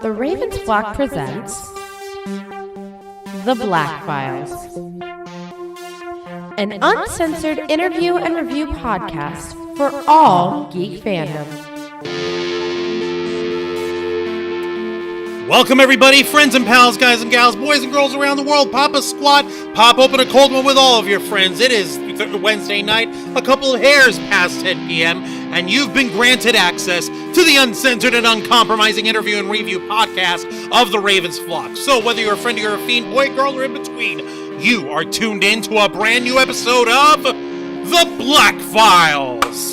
The Ravens Flock presents Theblackfiles, an uncensored interview and review podcast for all geek fandom. Welcome everybody, friends and pals, guys and gals, boys and girls around the world. Pop a squat, pop open a cold one with all of your friends. It is Wednesday night, a couple of hairs past 10 p.m., and you've been granted access to the uncensored and uncompromising interview and review podcast of the Ravens Flock. So whether you're a friend or you're a fiend, boy, girl, or in between, you are tuned in to a brand new episode of The Black Files.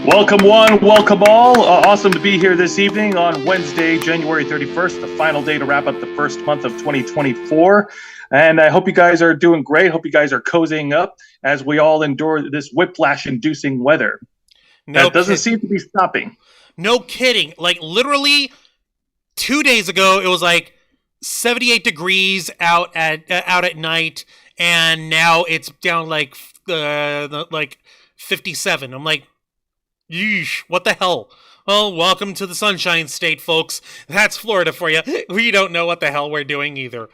Welcome one, welcome all. Awesome to be here this evening on Wednesday, January 31st, the final day to wrap up the first month of 2024. And I hope you guys are doing great. Hope you guys are cozying up as we all endure this whiplash-inducing weather. That doesn't seem to be stopping. No kidding. Like, literally 2 days ago, it was like 78 degrees out at night, and now it's down like 57. I'm like, yeesh, what the hell? Well, welcome to the Sunshine State, folks. That's Florida for you. We don't know what the hell we're doing either.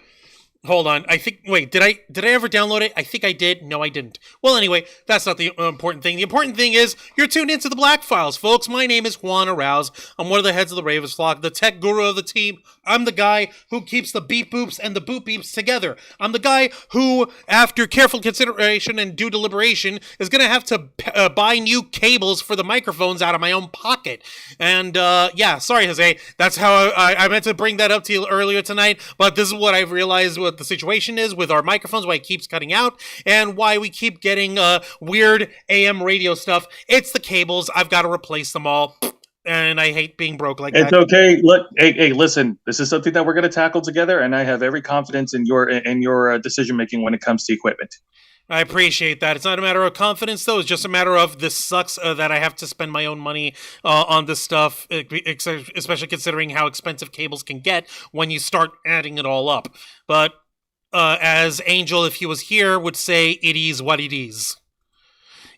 Hold on. Wait, did I ever download it? I think I did. No, I didn't. Well, anyway, that's not the important thing. The important thing is you're tuned into the Black Files, folks. My name is Juan Arauz. I'm one of the heads of the Ravens Flock, the tech guru of the team. I'm the guy who keeps the beep boops and the boop beeps together. I'm the guy who, after careful consideration and due deliberation, is going to have to buy new cables for the microphones out of my own pocket. And, yeah, sorry, Jose. That's how I meant to bring that up to you earlier tonight, but this is what I've realized what the situation is with our microphones, why it keeps cutting out, and why we keep getting weird AM radio stuff. It's the cables. I've got to replace them all, and I hate being broke like that. It's okay. Look, hey, listen. This is something that we're going to tackle together, and I have every confidence in your decision making when it comes to equipment. I appreciate that. It's not a matter of confidence, though. It's just a matter of this sucks that I have to spend my own money on this stuff, especially considering how expensive cables can get when you start adding it all up. But as Angel, if he was here, would say, it is what it is.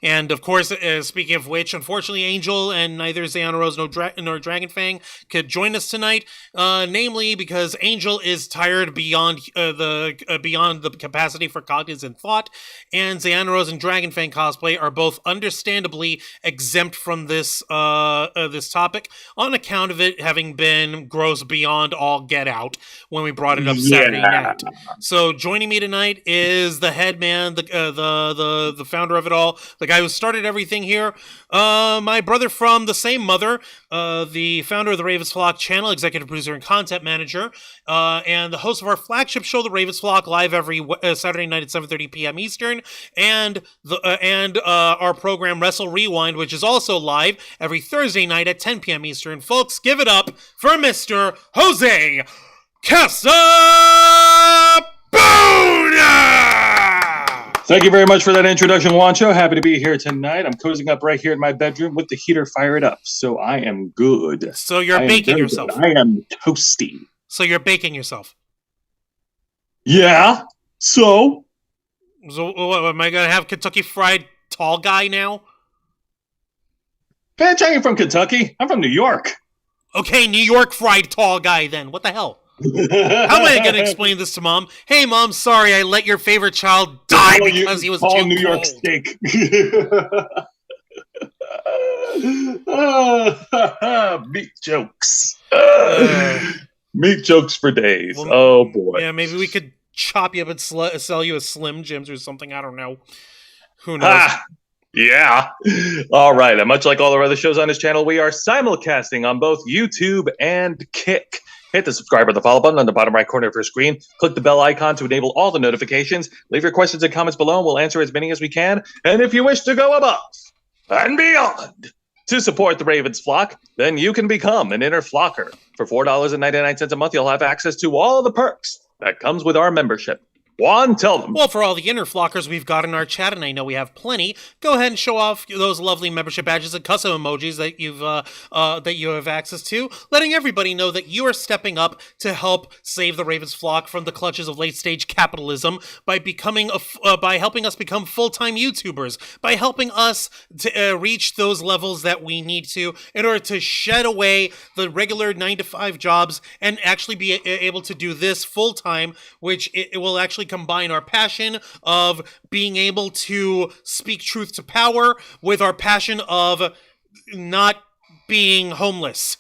And, of course, speaking of which, unfortunately, Angel and neither xeiana nor Dragon Fang could join us tonight, namely because Angel is tired beyond the capacity for cognizant thought, and xeiana and Dragon Fang cosplay are both understandably exempt from this topic on account of it having been gross beyond all get out when we brought it up Saturday night. So joining me tonight is the head man, the founder of it all, the guy who started everything here, my brother from the same mother, the founder of the Ravens Flock channel, executive producer and content manager, and the host of our flagship show, the Ravens Flock, live every Saturday night at 7:30 p.m. Eastern, and our program Wrestle Rewind, which is also live every Thursday night at 10 p.m. Eastern. Folks, give it up for Mr. Jose Casabona! Thank you very much for that introduction, Juancho. Happy to be here tonight. I'm cozying up right here in my bedroom with the heater fired up, so I am good. So you're baking yourself. Good. I am toasty. So you're baking yourself. Yeah. So what, am I gonna have Kentucky Fried Tall Guy now? Bitch, I ain't from Kentucky. I'm from New York. Okay, New York Fried Tall Guy then. What the hell? How am I going to explain this to Mom? Hey, Mom, sorry I let your favorite child die because he was too New York cold. Steak. Meat jokes. Meat jokes for days. Well, oh, boy. Yeah, maybe we could chop you up and sell you a Slim Jims or something. I don't know. Who knows? Yeah. All right. And much like all our other shows on this channel, we are simulcasting on both YouTube and Kick. Hit the subscribe or the follow button on the bottom right corner of your screen. Click the bell icon to enable all the notifications. Leave your questions and comments below, and we'll answer as many as we can. And if you wish to go above and beyond to support the Ravens Flock, then you can become an inner flocker. For $4.99 a month, you'll have access to all the perks that comes with our membership. Juan, tell them. Well, for all the inner flockers we've got in our chat, and I know we have plenty, go ahead and show off those lovely membership badges and custom emojis that you have access to, letting everybody know that you are stepping up to help save the Ravens flock from the clutches of late-stage capitalism by by helping us become full-time YouTubers, by helping us to reach those levels that we need to in order to shed away the regular 9-to-5 jobs and actually be able to do this full-time, which it will actually combine our passion of being able to speak truth to power with our passion of not being homeless.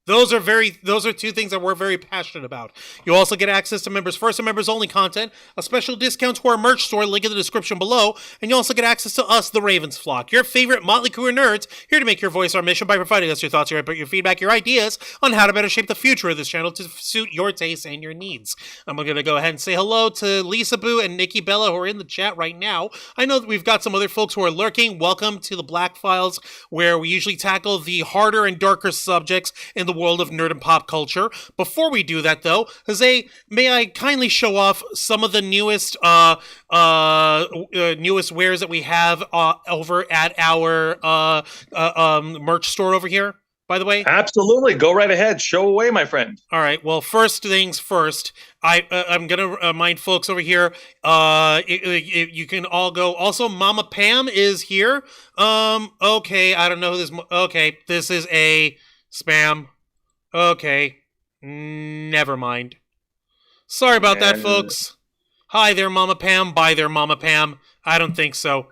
Those are two things that we're very passionate about. You also get access to members first and members only content, a special discount to our merch store, link in the description below, and you also get access to us, the Ravens Flock, your favorite motley crew of nerds, here to make your voice our mission by providing us your thoughts, your input, your feedback, your ideas on how to better shape the future of this channel to suit your tastes and your needs. I'm going to go ahead and say hello to Lisa Boo and Nikki Bella, who are in the chat right now. I know that we've got some other folks who are lurking. Welcome to the Theblackfiles, where we usually tackle the harder and darker subjects in the world of nerd and pop culture. Before we do that, though, Jose, may I kindly show off some of the newest wares that we have over at our merch store over here, by the way? Absolutely. Go right ahead. Show away, my friend. All right. Well, first things first, I'm going to remind folks over here, you can all go. Also, Mama Pam is here. Okay. I don't know who this... Okay. This is a spam. Okay, never mind. Sorry about that, folks. Hi there, Mama Pam. Bye there, Mama Pam. I don't think so.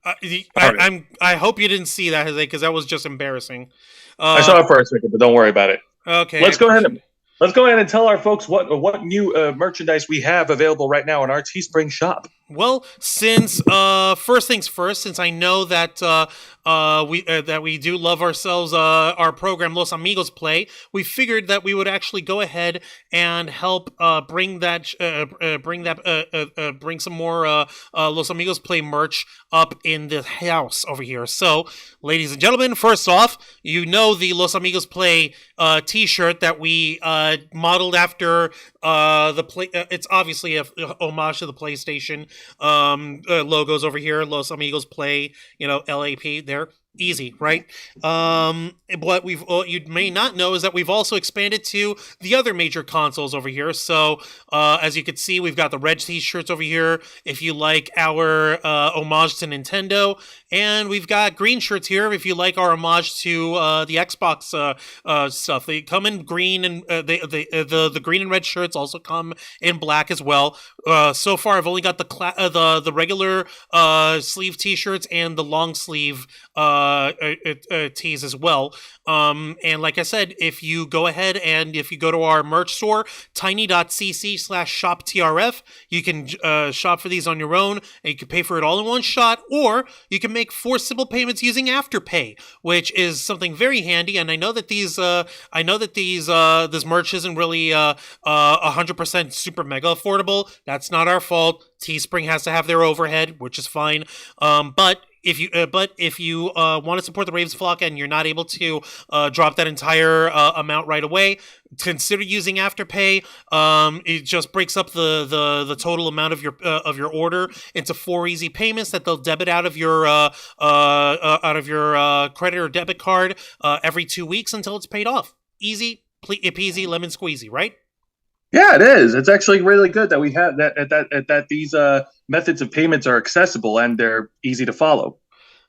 I hope you didn't see that, Jose, because that was just embarrassing. I saw it for a second, but don't worry about it. Okay. Let's go ahead and tell our folks what new merchandise we have available right now in our Teespring shop. Well, since first things first, since I know that we do love ourselves our program Los Amigos Play, we figured that we would actually go ahead and help bring some more Los Amigos Play merch up in the house over here. So, ladies and gentlemen, first off, you know the Los Amigos Play T-shirt that we modeled after it's obviously a homage to the PlayStation logos over here. Los Amigos Play, LAP there. Easy, right? What you may not know is that we've also expanded to the other major consoles over here. So, as you can see, we've got the red t-shirts over here, if you like our homage to Nintendo, and we've got green shirts here if you like our homage to the Xbox stuff. They come in green, and the green and red shirts also come in black as well. So far, I've only got the regular sleeve t-shirts and the long sleeve tees as well. And like I said, if you go ahead and if you go to our merch store, tiny.cc/shoptrf, you can shop for these on your own, and you can pay for it all in one shot, or you can make 4 simple payments using Afterpay, which is something very handy. And I know that this merch isn't really 100% super mega affordable. That's not our fault. Teespring has to have their overhead, which is fine. But if you want to support the Ravens flock and you're not able to drop that entire amount right away, consider using Afterpay. It just breaks up the total amount of your order into 4 easy payments that they'll debit out of your credit or debit card every 2 weeks until it's paid off. Easy peasy lemon squeezy, right? Yeah, it is. It's actually really good that we have that these methods of payments are accessible and they're easy to follow.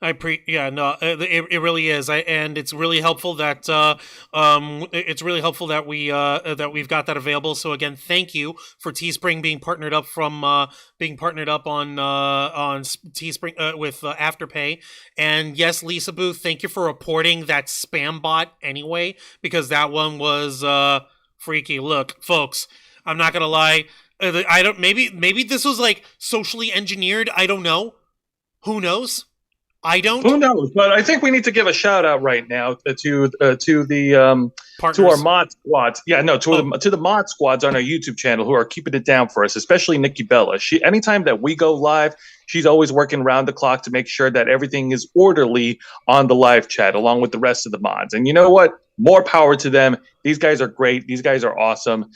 It really is. And it's really helpful that we've got that available. So again, thank you for Teespring being partnered up on Teespring with Afterpay. And yes, Lisa Booth, thank you for reporting that spam bot anyway, because that one was freaky. Look, folks, I'm not gonna lie. Maybe this was like socially engineered. I don't know. Who knows? I don't. Who knows? But I think we need to give a shout out right now to our mod squads. Yeah, no, to the mod squads on our YouTube channel who are keeping it down for us, especially Nikki Bella. Anytime that we go live, she's always working round the clock to make sure that everything is orderly on the live chat, along with the rest of the mods. And you know what? More power to them. These guys are great. These guys are awesome.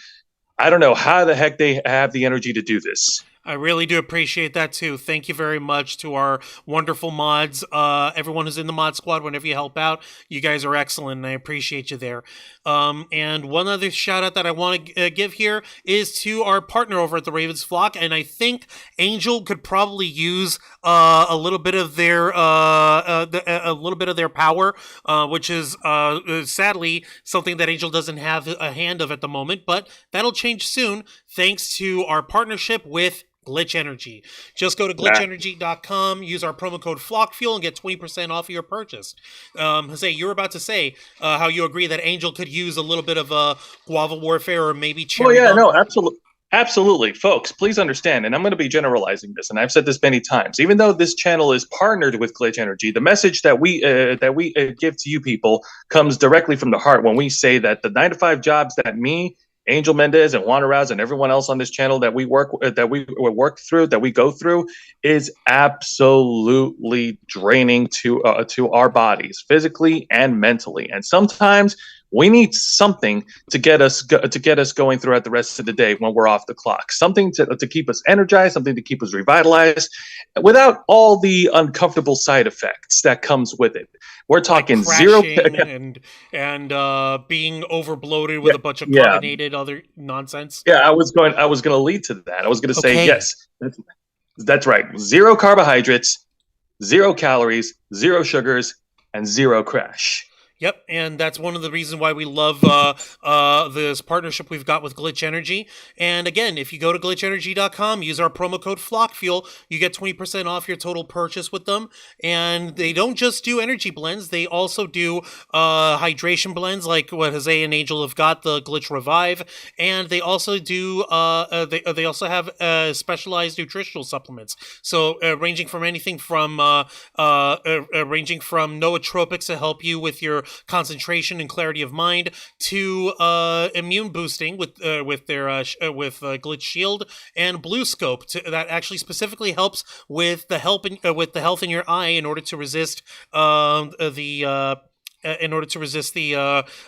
I don't know how the heck they have the energy to do this. I really do appreciate that too. Thank you very much to our wonderful mods. Everyone who's in the mod squad, whenever you help out, you guys are excellent, and I appreciate you there. And one other shout out that I want to give here is to our partner over at the Ravens Flock, and I think Angel could probably use a little bit of their power, which is sadly something that Angel doesn't have a hand of at the moment, but that'll change soon thanks to our partnership with Glitch Energy. Just go to glitchenergy.com, use our promo code FlockFuel, and get 20% off of your purchase. Jose, you were about to say how you agree that Angel could use a little bit of guava warfare or maybe cherry bomb. No, absolutely. Absolutely, folks, please understand, and I'm going to be generalizing this, and I've said this many times. Even though this channel is partnered with Glitch Energy, the message that we give to you people comes directly from the heart when we say that the 9-to-5 jobs that me, Angel Mendez, and Juan Arauz, and everyone else on this channel that we go through is absolutely draining to our bodies, physically and mentally. And sometimes we need something to get us going throughout the rest of the day when we're off the clock. Something to keep us energized, something to keep us revitalized, without all the uncomfortable side effects that comes with it. We're talking like zero and being overbloated with a bunch of carbonated other nonsense. Yeah, I was going to lead to that. I was going to say yes. That's right. 0 carbohydrates, 0 calories, 0 sugars, and 0 crash. Yep, and that's one of the reasons why we love this partnership we've got with Glitch Energy. And again, if you go to glitchenergy.com, use our promo code FlockFuel, you get 20% off your total purchase with them. And they don't just do energy blends, they also do hydration blends like what Jose and Angel have got, the Glitch Revive. And they also do, they also have specialized nutritional supplements. So ranging from anything from nootropics to help you with your concentration and clarity of mind, to immune boosting with their Glitch Shield, and Blue Scope that actually specifically helps with the health in your eye in order to resist the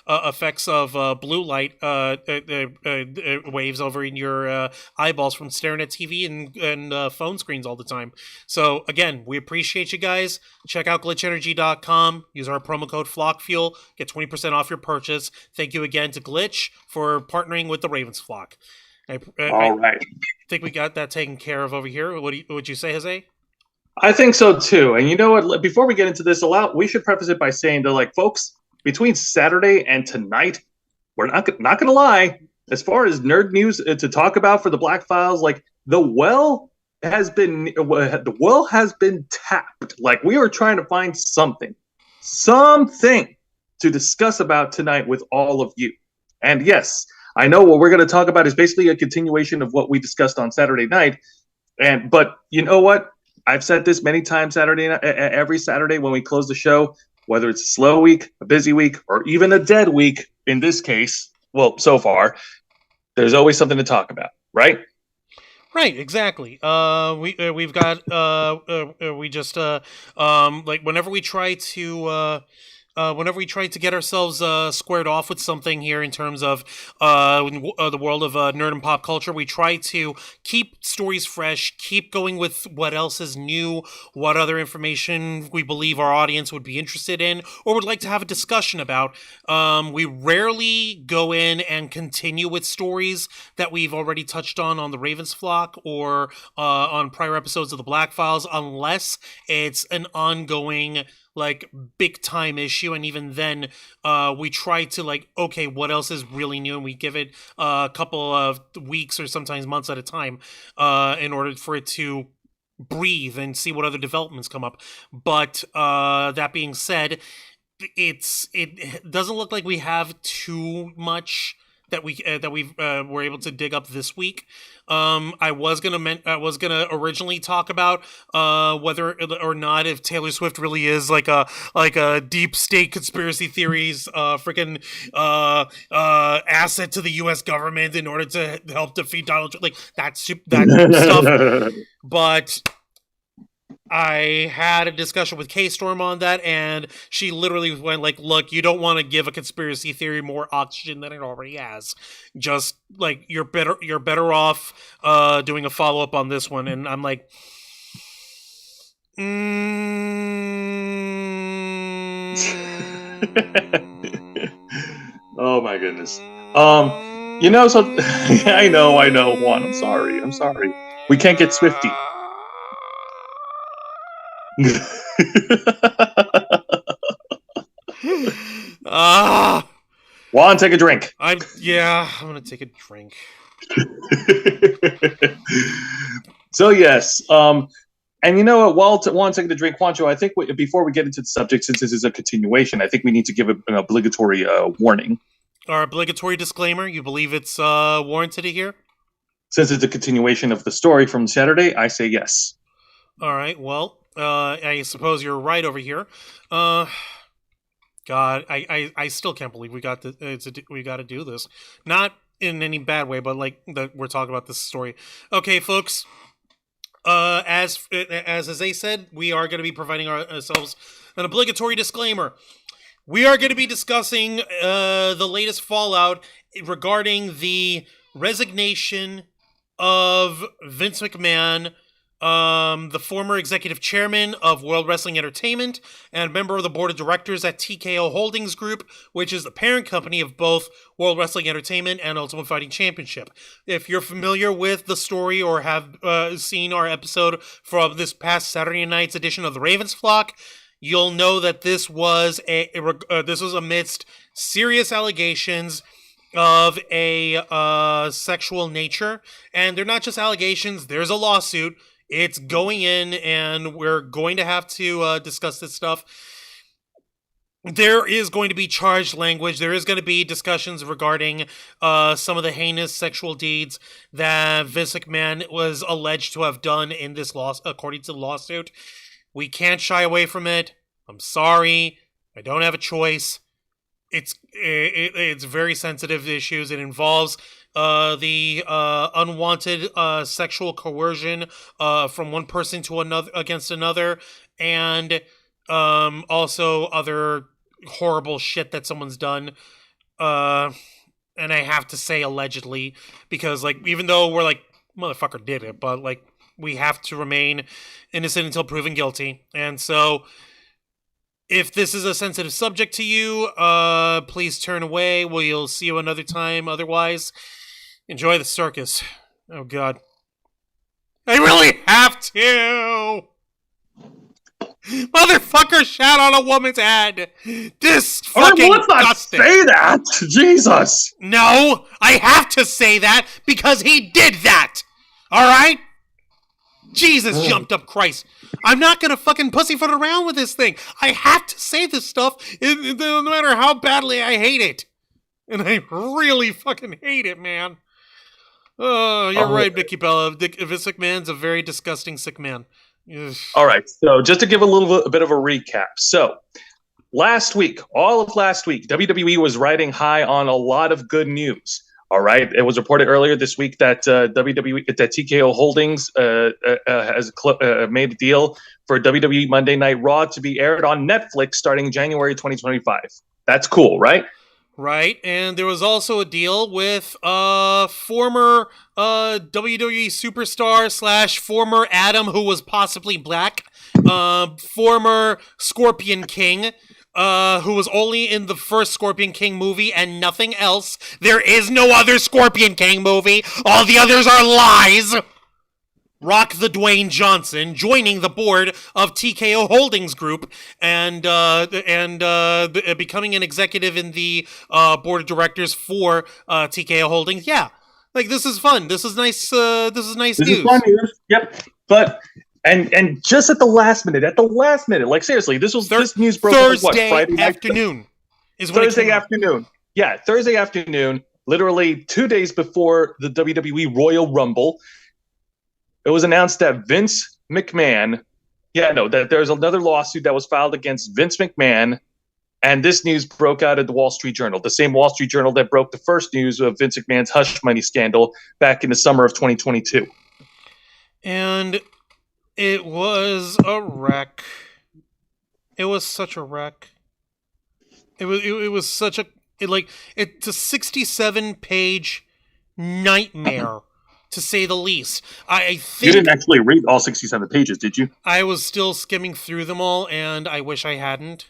effects of blue light waves over in your eyeballs from staring at TV and phone screens all the time. So again, we appreciate you guys. Check out glitchenergy.com. Use our promo code FlockFuel. Get 20% off your purchase. Thank you again to Glitch for partnering with the Ravens Flock. I think we got that taken care of over here. Would you say, Jose? I think so too. And you know what? Before we get into this, we should preface it by saying that, like, folks, between Saturday and tonight, we're not going to lie. As far as nerd news to talk about for the Theblackfiles, like, the well has been tapped. Like, we are trying to find something to discuss about tonight with all of you. And yes, I know what we're going to talk about is basically a continuation of what we discussed on Saturday night. But you know what? I've said this many times every Saturday when we close the show, whether it's a slow week, a busy week, or even a dead week, in this case, well, so far, there's always something to talk about, right? Right, exactly. We've got we just like whenever we try to get ourselves squared off with something here in terms of the world of nerd and pop culture, we try to keep stories fresh, keep going with what else is new, what other information we believe our audience would be interested in or would like to have a discussion about. We rarely go in and continue with stories that we've already touched on the Ravens Flock or on prior episodes of the Theblackfiles, unless it's an ongoing, like, big time issue, and even then we try to, like, okay, what else is really new, and we give it a couple of weeks or sometimes months at a time in order for it to breathe and see what other developments come up. But that being said, it doesn't look like we have too much that we were able to dig up this week. I was gonna originally talk about whether or not if Taylor Swift really is like a deep state conspiracy theories freaking asset to the U.S. government in order to help defeat Donald Trump, like that stuff. But I had a discussion with Kstorm on that, and she literally went like, "Look, you don't want to give a conspiracy theory more oxygen than it already has. Just like you're better off doing a follow up on this one." And I'm like, Oh my goodness. So I know, Juan. I'm sorry. We can't get Swifty. Ah, Juan, take a drink. I'm gonna take a drink. So yes, and you know what? While Juan taking a drink, Juancho, I think before we get into the subject, since this is a continuation, I think we need to give an obligatory warning. Our obligatory disclaimer: you believe it's warranted here? Since it's a continuation of the story from Saturday, I say yes. All right. Well, I suppose you're right over here. God, I still can't believe we got we got to do this. Not in any bad way, but like that we're talking about this story. Okay, folks. As they said, we are going to be providing ourselves an obligatory disclaimer. We are going to be discussing the latest fallout regarding the resignation of Vince McMahon, the former executive chairman of World Wrestling Entertainment and member of the board of directors at TKO Holdings Group, which is the parent company of both World Wrestling Entertainment and Ultimate Fighting Championship. If you're familiar with the story or have seen our episode from this past Saturday night's edition of the Ravens Flock, you'll know that this was amidst serious allegations of a sexual nature, and they're not just allegations. There's a lawsuit. It's going in, and we're going to have to discuss this stuff. There is going to be charged language. There is going to be discussions regarding some of the heinous sexual deeds that Vince McMahon was alleged to have done in this according to the lawsuit. We can't shy away from it. I'm sorry. I don't have a choice. It's very sensitive issues. It involves the unwanted sexual coercion from one person to another against another, and also other horrible shit that someone's done. And I have to say allegedly, because like even though we're like motherfucker did it, but like we have to remain innocent until proven guilty. And so if this is a sensitive subject to you, please turn away. We'll see you another time. Otherwise, enjoy the circus. Oh, God. I really have to! Motherfucker shot on a woman's head! This fucking let's not disgusting. say that! Jesus! No, I have to say that because he did that! Alright? Jesus jumped up Christ. I'm not gonna fucking pussyfoot around with this thing. I have to say this stuff no matter how badly I hate it. And I really fucking hate it, man. Oh, you're right, Vicky Bella. Vince McMahon's a very disgusting sick man. Ugh. All right, so just to give a bit of a recap. So, all of last week, WWE was riding high on a lot of good news. All right, it was reported earlier this week that TKO Holdings has made a deal for WWE Monday Night Raw to be aired on Netflix starting January 2025. That's cool, right? Right, and there was also a deal with former WWE superstar / former Adam, who was possibly black, former Scorpion King, who was only in the first Scorpion King movie and nothing else. There is no other Scorpion King movie. All the others are lies. Rock the Dwayne Johnson joining the board of TKO Holdings Group and becoming an executive in the board of directors for TKO Holdings. Yeah, like this is fun. This is nice. This is nice news. This is fun news. Yep, but. And just at the last minute, like seriously, this news broke Thursday Friday afternoon. Is Thursday afternoon. Yeah, Thursday afternoon, literally 2 days before the WWE Royal Rumble. It was announced that Vince McMahon, that there's another lawsuit that was filed against Vince McMahon, and this news broke out of the Wall Street Journal, the same Wall Street Journal that broke the first news of Vince McMahon's hush money scandal back in the summer of 2022. And It was a wreck. It was such a wreck. It was such a it's a 67-page nightmare to say the least. I You think didn't actually read all 67 pages, did you? I was still skimming through them all, and I wish I hadn't.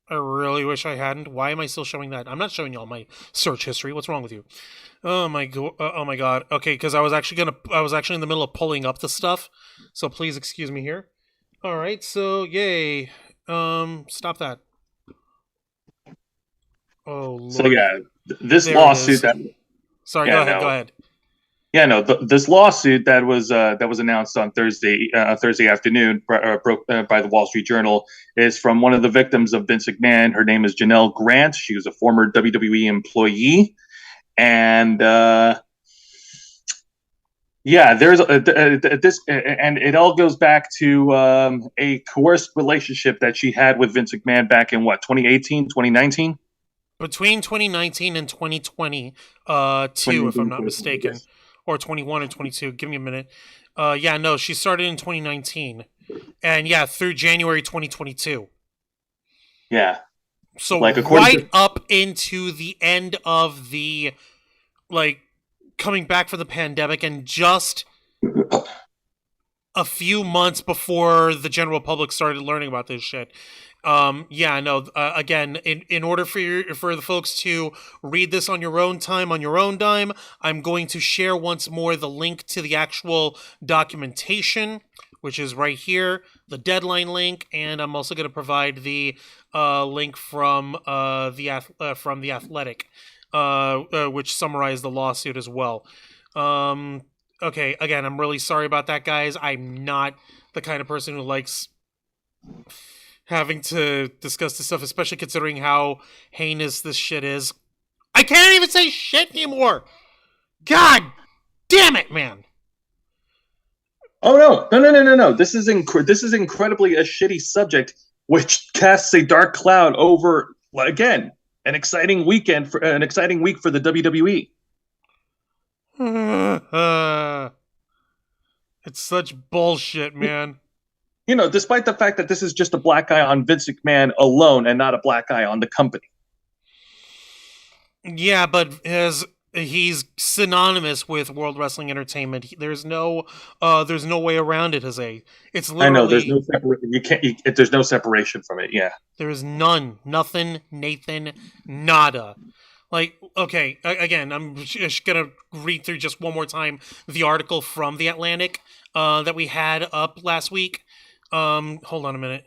I really wish I hadn't. Why am I still showing that? I'm not showing y'all my search history. What's wrong with you? Oh my god. Okay, because I was actually in the middle of pulling up the stuff, so please excuse me here. All right, so yay. Stop that. Oh lord. So yeah, this There it lawsuit is. that Sorry, yeah, go no. ahead. Yeah, no, this lawsuit that was announced on Thursday afternoon, broke by the Wall Street Journal, is from one of the victims of Vince McMahon. Her name is Janelle Grant. She was a former WWE employee, and yeah, there's this, and it all goes back to a coerced relationship that she had with Vince McMahon back in 2018, 2019? Between 2019 and 2020, if I'm not mistaken, Yes. or 21 or 22. Give me a minute. Yeah, no, she started in 2019, and yeah, through January 2022. Yeah. So Like, according right to up into the end of the coming back from the pandemic, and just a few months before the general public started learning about this shit. Yeah, no. Again, in order for the folks to read this on your own time, on your own dime, I'm going to share once more the link to the actual documentation, which is right here, the deadline link, and I'm also going to provide the link from the Athletic, which summarized the lawsuit as well. Okay, again, I'm really sorry about that, guys. I'm not the kind of person who likes having to discuss this stuff, especially considering how heinous this shit is. I can't even say shit anymore! God damn it, man! Oh no! This is incredibly a shitty subject, which casts a dark cloud over again an exciting week for the WWE. It's such bullshit, man. You know, despite the fact that this is just a black eye on Vince McMahon alone and not a black eye on the company. Yeah, but he's synonymous with World Wrestling Entertainment. There's no way around it, Jose. It's literally, I know there's no there's no separation from it. Yeah, there is nothing, Nathan, nada. Like, okay, again, I'm just gonna read through just one more time the article from The Atlantic that we had up last week. Hold on a minute.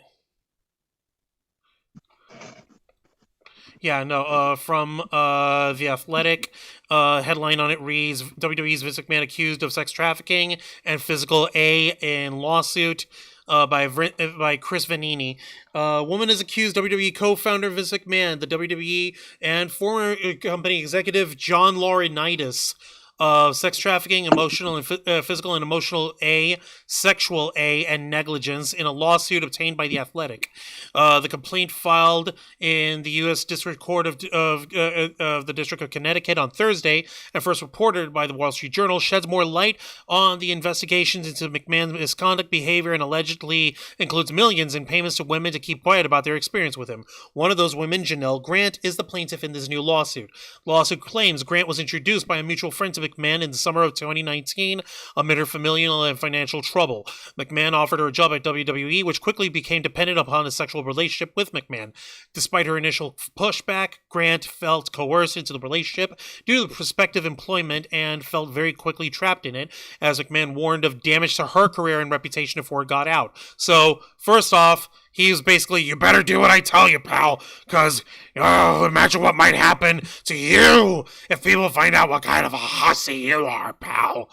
Yeah, no, from The Athletic, headline on it reads, WWE's Vince McMahon accused of sex trafficking and physical A in lawsuit by Chris Vanini. Woman is accused WWE co-founder Vince McMahon, the WWE, and former company executive John Laurinaitis of sex trafficking, emotional and physical and emotional A, sexual A, and negligence in a lawsuit obtained by The Athletic. The complaint filed in the U.S. District Court of the District of Connecticut on Thursday and first reported by the Wall Street Journal sheds more light on the investigations into McMahon's misconduct behavior and allegedly includes millions in payments to women to keep quiet about their experience with him. One of those women, Janelle Grant, is the plaintiff in this new lawsuit. Lawsuit claims Grant was introduced by a mutual friend to McMahon in the summer of 2019 amid her familial and financial trouble. McMahon offered her a job at WWE, which quickly became dependent upon a sexual relationship with McMahon. Despite her initial pushback, Grant felt coerced into the relationship due to the prospective employment and felt very quickly trapped in it, as McMahon warned of damage to her career and reputation before it got out. So, first off, he's basically, you better do what I tell you, pal, because, imagine what might happen to you if people find out what kind of a hussy you are, pal.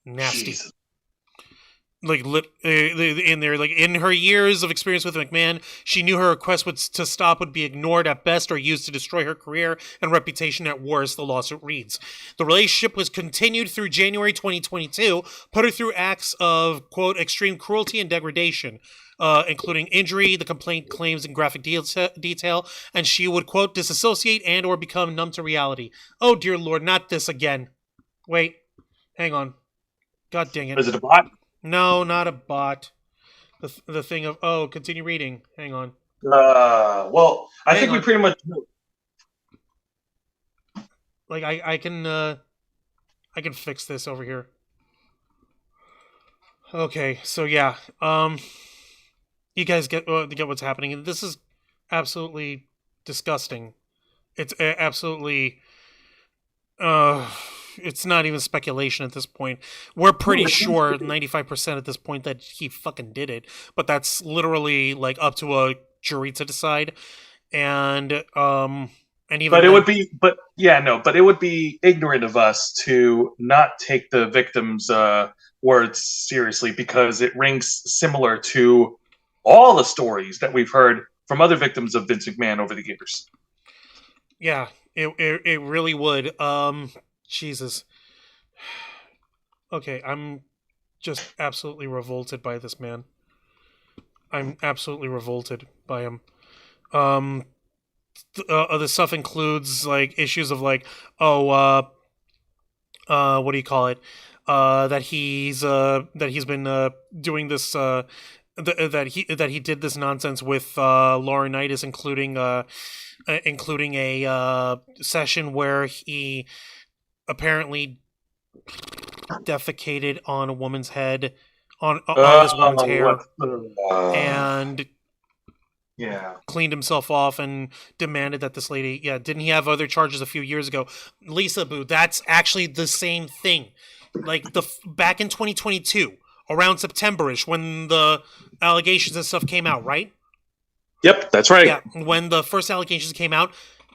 Nasty. Jeez. In her years of experience with McMahon, she knew her request to stop would be ignored at best or used to destroy her career and reputation at worst, the lawsuit reads. The relationship was continued through January 2022, put her through acts of, quote, extreme cruelty and degradation, including injury, the complaint claims in graphic detail, and she would, quote, disassociate and or become numb to reality. Oh, dear Lord, not this again. Wait, hang on. God dang it. Is it a bot? No, not a bot. The thing of continue reading. Hang on. Well, I Hang think we on. pretty much. Like I can fix this over here. Okay, so yeah. You guys get what's happening. This is absolutely disgusting. It's absolutely it's not even speculation at this point. We're pretty sure 95% at this point that he fucking did it, but that's literally like up to a jury to decide. And even But it then, would be, but yeah, no, but it would be ignorant of us to not take the victim's words seriously because it rings similar to all the stories that we've heard from other victims of Vince McMahon over the years. yeah, it really would. Jesus. Okay, I'm just absolutely revolted by this man. I'm absolutely revolted by him. Um, the stuff includes like issues of like, oh, what do you call it? That he's been doing this. That he did this nonsense with Laurinaitis, including a session where he apparently defecated on a woman's head, on this woman's hair, and Yeah. cleaned himself off and demanded that this lady, yeah, didn't he have other charges a few years ago? Lisa Boo, that's actually the same thing. Like back in 2022, around September-ish, when the allegations and stuff came out, right? Yep, that's right. Yeah, when the first allegations came out,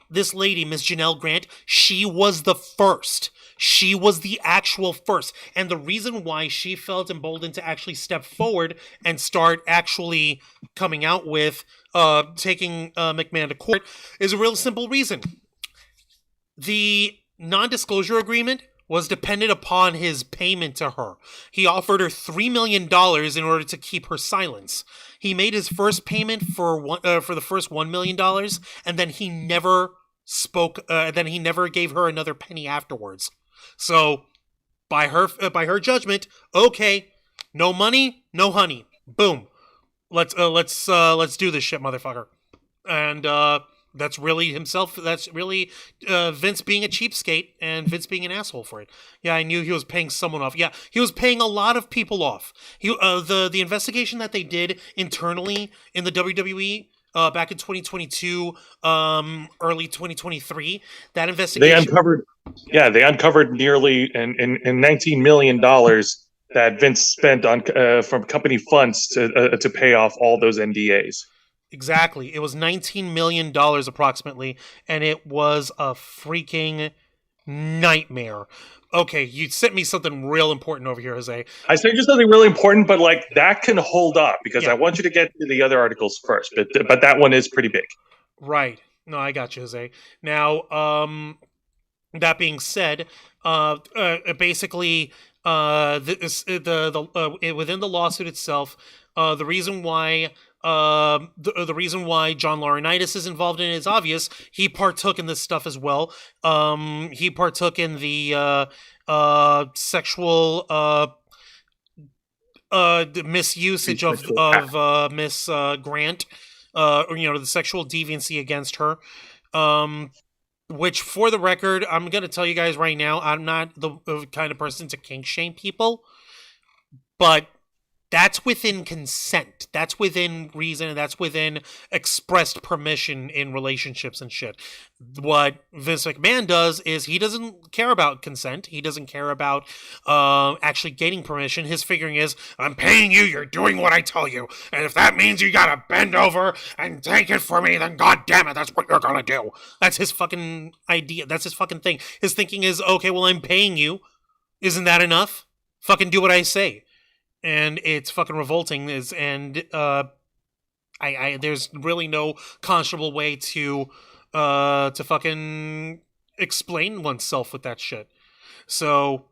this lady, Miss Janelle Grant, she was the first. She was the actual first. And the reason why she felt emboldened to actually step forward and start actually coming out with taking McMahon to court is a real simple reason. The non-disclosure agreement was dependent upon his payment to her. He offered her $3 million in order to keep her silence. He made his first payment for the first $1 million, and then he never spoke. Then he never gave her another penny afterwards. So, by her judgment, okay, no money, no honey. Boom. Let's do this shit, motherfucker. And that's really himself. That's really Vince being a cheapskate and Vince being an asshole for it. Yeah, I knew he was paying someone off. Yeah, he was paying a lot of people off. The investigation that they did internally in the WWE back in 2022, early 2023, that investigation. They uncovered nearly in $19 million that Vince spent on from company funds to pay off all those NDAs. Exactly. It was $19 million approximately, and it was a freaking nightmare. Okay, you sent me something real important over here, Jose. I sent you something really important, but like that can hold up because I want you to get to the other articles first. But that one is pretty big. Right. No, I got you, Jose. Now, that being said, basically, within the lawsuit itself, the reason why the reason why John Laurinaitis is involved in it is obvious. He partook in this stuff as well. He partook in the sexual the misusage of Miss Grant, the sexual deviancy against her. Which, for the record, I'm gonna tell you guys right now, I'm not the kind of person to kink shame people, but that's within consent. That's within reason, and that's within expressed permission in relationships and shit. What Vince McMahon does is he doesn't care about consent. He doesn't care about actually getting permission. His figuring is, I'm paying you, you're doing what I tell you. And if that means you gotta bend over and take it for me, then god damn it, that's what you're gonna do. That's his fucking idea. That's his fucking thing. His thinking is, okay, well, I'm paying you. Isn't that enough? Fucking do what I say. And it's fucking revolting. There's really no conscionable way to fucking explain oneself with that shit. So,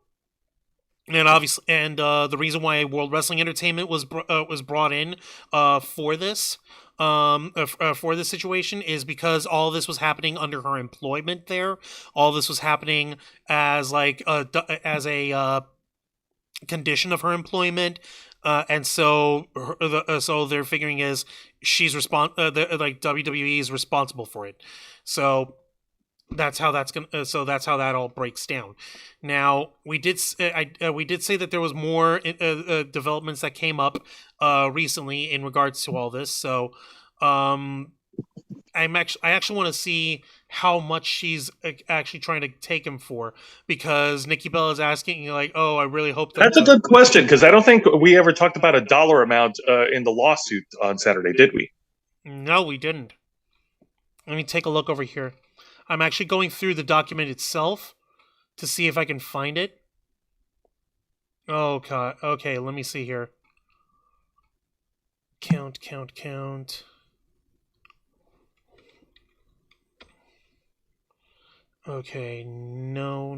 and obviously, and the reason why World Wrestling Entertainment was brought in for this situation is because all this was happening under her employment there. All this was happening as like as a condition of her employment, and so so they're figuring is she's like WWE is responsible for it. So that's how that's how that all breaks down. Now we did we did say that there was more developments that came up recently in regards to all this. So I actually want to see how much she's actually trying to take him for, because Nikki Bella is asking like, oh, I really hope that That's a good question, because I don't think we ever talked about a dollar amount in the lawsuit on Saturday, did we? No, we didn't. Let me take a look over here. I'm actually going through the document itself to see if I can find it. Oh, God. Okay, let me see here. Count. Okay, no.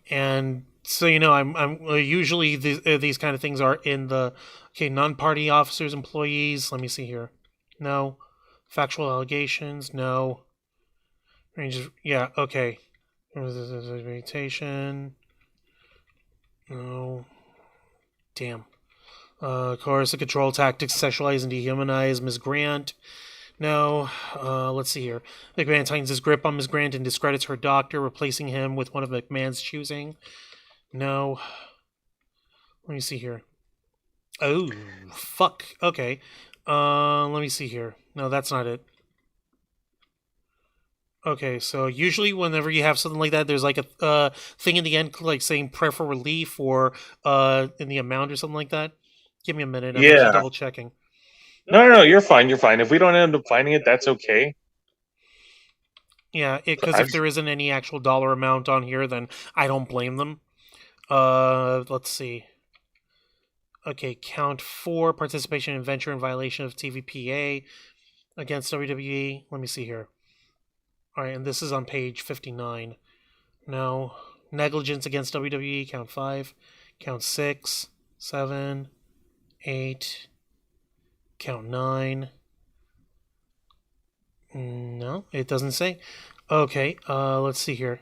And so I'm usually these kind of things are in the non-party officers, employees. Let me see here. No, factual allegations. No, ranges. Yeah, okay. Reputation. No. Damn. Coercive control tactics, sexualize and dehumanize Ms. Grant. No. Let's see here. McMahon tightens his grip on Ms. Grant and discredits her doctor, replacing him with one of McMahon's choosing. No. Let me see here. Oh, fuck. Okay. Let me see here. No, that's not it. Okay, so usually whenever you have something like that, there's like a thing in the end, like saying prayer for relief or in the amount or something like that. Give me a minute. I'm actually double checking. No, you're fine. You're fine. If we don't end up finding it, that's okay. Yeah, because if there isn't any actual dollar amount on here, then I don't blame them. Let's see. Okay, count 4, participation in venture in violation of TVPA against WWE. Let me see here. All right, and this is on page 59. No. Negligence against WWE, count 5. Count 6, 7, 8, count 9. No, it doesn't say. Okay, let's see here.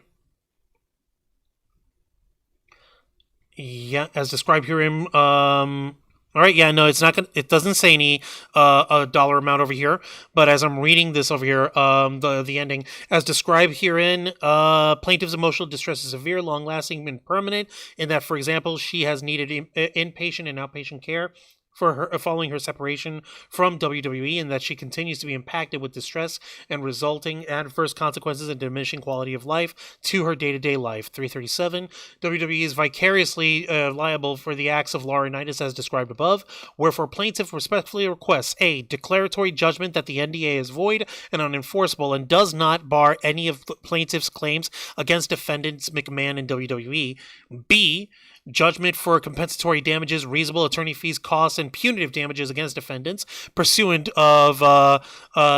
Yeah, as described herein. All right, yeah, no, it's not gonna. It doesn't say any a dollar amount over here. But as I'm reading this over here, the ending, as described herein, plaintiff's emotional distress is severe, long-lasting, and permanent. In that, for example, she has needed inpatient and outpatient care for her following her separation from WWE, and that she continues to be impacted with distress and resulting adverse consequences and diminishing quality of life to her day-to-day life. 337. WWE is vicariously liable for the acts of Laurinaitis as described above, wherefore plaintiff respectfully requests a declaratory judgment that the NDA is void and unenforceable and does not bar any of the plaintiff's claims against defendants McMahon and WWE. B, judgment for compensatory damages, reasonable attorney fees, costs, and punitive damages against defendants pursuant of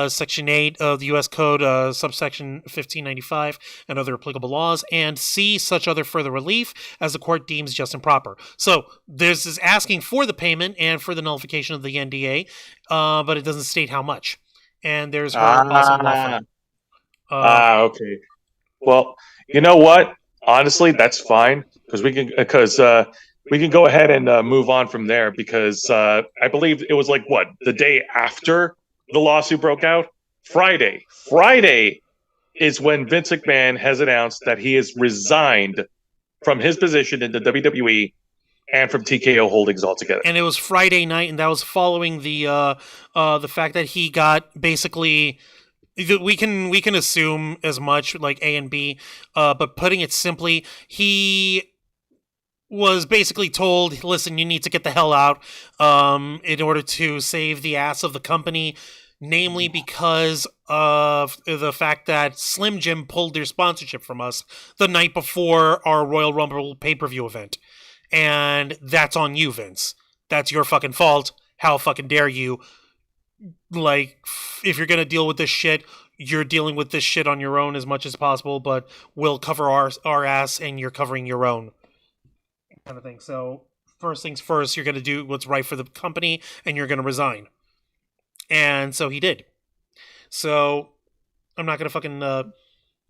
Section 8 of the U.S. Code, subsection 1595, and other applicable laws, and C, such other further relief as the court deems just and proper. So this is asking for the payment and for the nullification of the NDA, but it doesn't state how much. And there's her loss of law firm. Okay. Well, you know what? Honestly, that's fine, because we can go ahead and move on from there, because I believe it was like the day after the lawsuit broke out. Friday is when Vince McMahon has announced that he has resigned from his position in the WWE and from TKO Holdings altogether. And it was Friday night, and that was following the fact that he got basically. We can assume as much, like A and B, but putting it simply, he was basically told, listen, you need to get the hell out in order to save the ass of the company, namely because of the fact that Slim Jim pulled their sponsorship from us the night before our Royal Rumble pay-per-view event. And that's on you, Vince. That's your fucking fault. How fucking dare you? Like, if you're gonna deal with this shit, you're dealing with this shit on your own as much as possible, but we'll cover our ass and you're covering your own kind of thing. So first things first, you're gonna do what's right for the company and you're gonna resign. And so he did. So I'm not gonna fucking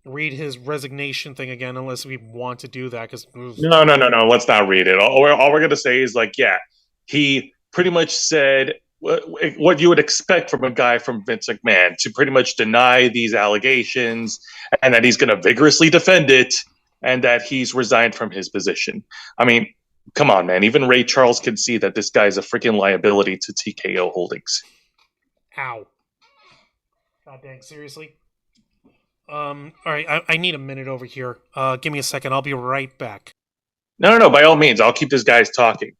read his resignation thing again unless we want to do that. Because No. Let's not read it. All we're going to say is like, yeah, he pretty much said what you would expect from a guy from Vince McMahon to pretty much deny these allegations and that he's going to vigorously defend it and that he's resigned from his position. I mean, come on, man. Even Ray Charles can see that this guy's a freaking liability to TKO Holdings. Ow. God dang, seriously? All right, I need a minute over here. Give me a second. I'll be right back. No. By all means, I'll keep this guys talking.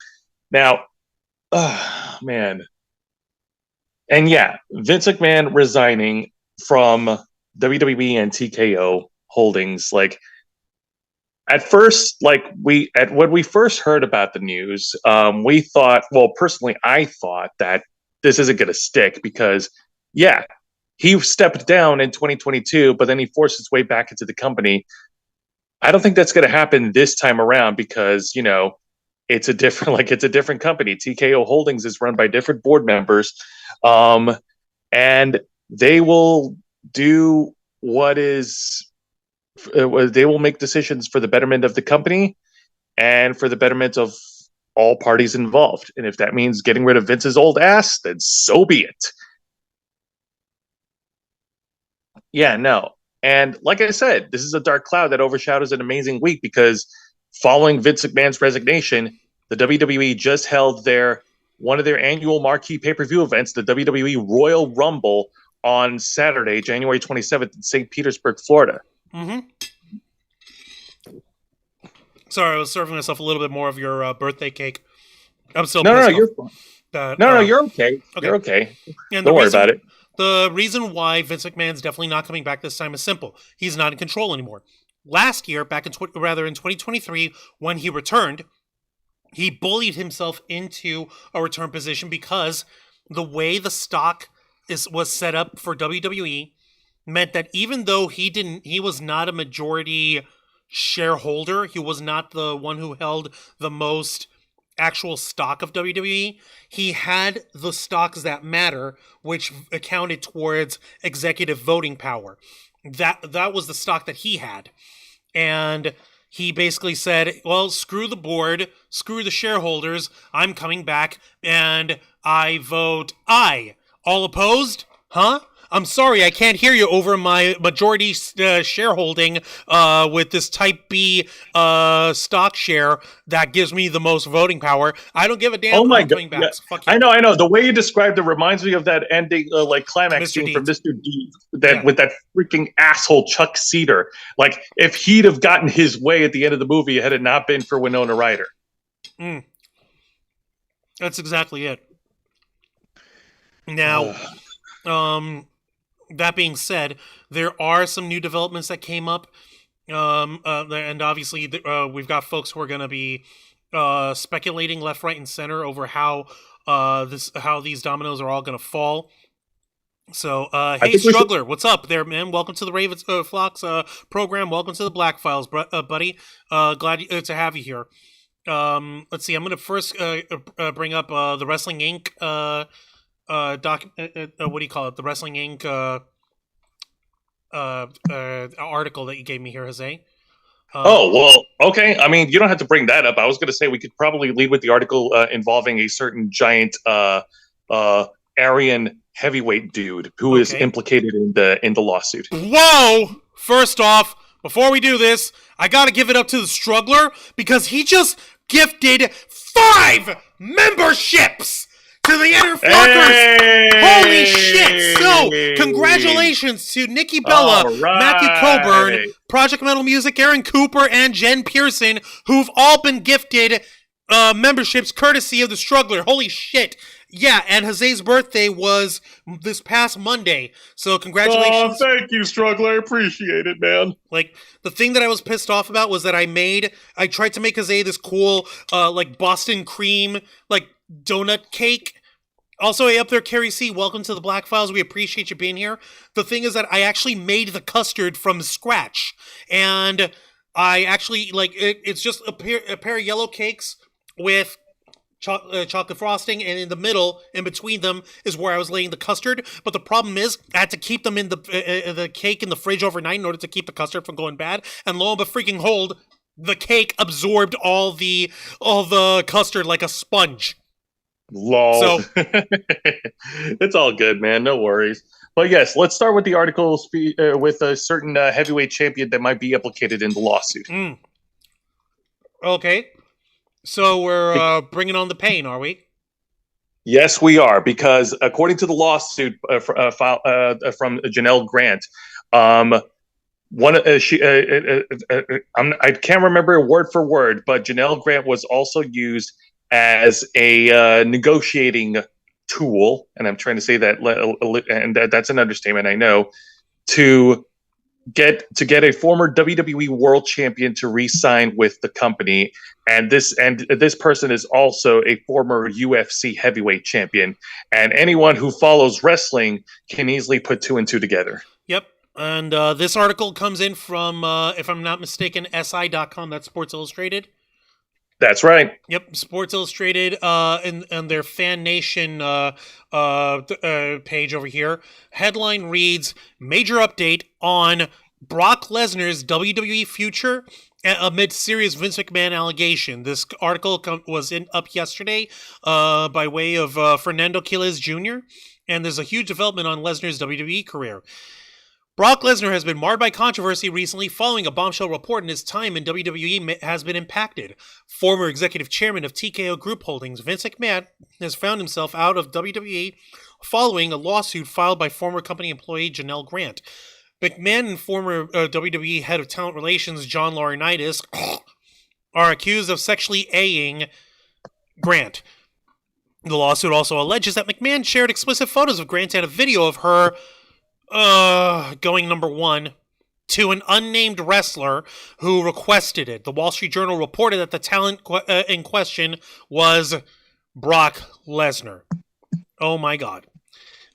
Now, man. And yeah, Vince McMahon resigning from WWE and TKO Holdings. Like, at first, when we first heard about the news, we thought, well, personally, I thought that this isn't going to stick because, yeah, he stepped down in 2022, but then he forced his way back into the company. I don't think that's going to happen this time around because, it's a different company. TKO Holdings is run by different board members, and they will do they will make decisions for the betterment of the company and for the betterment of all parties involved. And if that means getting rid of Vince's old ass, then so be it. Yeah, no. And like I said, this is a dark cloud that overshadows an amazing week because following Vince McMahon's resignation, the WWE just held one of their annual marquee pay-per-view events, the WWE Royal Rumble, on Saturday, January 27th in St. Petersburg, Florida. Mm-hmm. Sorry, I was serving myself a little bit more of your birthday cake. I'm still No, you're fine. You're okay. Okay. You're okay. And Don't worry about it. The reason why Vince McMahon's definitely not coming back this time is simple. He's not in control anymore. Last year, in 2023, when he returned, he bullied himself into a return position because the way the stock was set up for WWE meant that even though he was not a majority shareholder, he was not the one who held the most actual stock of WWE, he had the stocks that matter, which accounted towards executive voting power. That was the stock that he had. And he basically said, well, screw the board, screw the shareholders, I'm coming back, and I vote aye. All opposed? Huh? I'm sorry, I can't hear you over my majority shareholding with this Type B stock share that gives me the most voting power. I don't give a damn. Oh my I'm coming God. back. Yeah. Fuck you. I know. The way you described it reminds me of that ending, climax Mr. scene from Deeds. Mr. Deeds with that freaking asshole Chuck Cedar. Like, if he'd have gotten his way at the end of the movie, had it not been for Winona Ryder. That's exactly it. Now, that being said, there are some new developments that came up, and obviously we've got folks who are going to be speculating left, right, and center over how these dominoes are all going to fall. So, hey, Struggler, what's up there, man? Welcome to the Ravens Flocks program. Welcome to the Blackfiles, buddy. Glad to have you here. Let's see. I'm going to first bring up the Wrestling Inc. What do you call it? The Wrestling Inc. Article that you gave me here, Jose. Okay. I mean, you don't have to bring that up. I was going to say we could probably lead with the article involving a certain giant Aryan heavyweight dude who is implicated in the lawsuit. Whoa! First off, before we do this, I got to give it up to the Struggler because he just gifted 5 memberships to the Inner Flockers! Hey! Holy shit! So, congratulations to Nikki Bella, Matthew Coburn, Project Metal Music, Aaron Cooper, and Jen Pearson, who've all been gifted memberships courtesy of the Struggler. Holy shit! Yeah, and Jose's birthday was this past Monday, so congratulations. Oh, thank you, Struggler. I appreciate it, man. Like, the thing that I was pissed off about was that I tried to make Jose this cool, Boston cream, donut cake. Also, hey, up there, Carrie C., welcome to the Blackfiles. We appreciate you being here. The thing is that I actually made the custard from scratch. And I actually, it's just a pair of yellow cakes with chocolate frosting, and in the middle, in between them, is where I was laying the custard. But the problem is, I had to keep them in the cake in the fridge overnight in order to keep the custard from going bad. And lo and freaking hold, the cake absorbed all the custard like a sponge. Lol. So It's all good, man. No worries. But yes, let's start with the article with a certain heavyweight champion that might be implicated in the lawsuit. Okay. So we're bringing on the pain, are we? Yes, we are, because according to the lawsuit from Janelle Grant, I can't remember word for word, but Janelle Grant was also used as a negotiating tool, and I'm trying to say that, and that's an understatement, I know, to get a former WWE World Champion to re-sign with the company, and this person is also a former UFC Heavyweight Champion, and anyone who follows wrestling can easily put two and two together. And this article comes in from, if I'm not mistaken, SI.com. That's Sports Illustrated. That's right. Yep, Sports Illustrated, and their Fan Nation page over here. Headline reads: Major update on Brock Lesnar's WWE future amid serious Vince McMahon allegation. This article was up yesterday by way of Fernando Quiles Jr., and there's a huge development on Lesnar's WWE career. Brock Lesnar has been marred by controversy recently following a bombshell report in his time in WWE has been impacted. Former executive chairman of TKO Group Holdings, Vince McMahon, has found himself out of WWE following a lawsuit filed by former company employee Janelle Grant. McMahon and former WWE head of talent relations John Laurinaitis are accused of sexually A-ing Grant. The lawsuit also alleges that McMahon shared explicit photos of Grant and a video of her going number one to an unnamed wrestler who requested it. The Wall Street Journal reported that the talent in question was Brock Lesnar. Oh my God.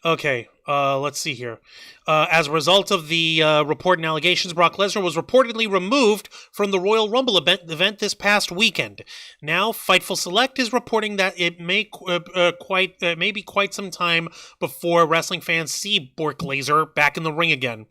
Okay, let's see here. As a result of the report and allegations, Brock Lesnar was reportedly removed from the Royal Rumble event this past weekend. Now, Fightful Select is reporting that it may be quite some time before wrestling fans see Brock Lesnar back in the ring again.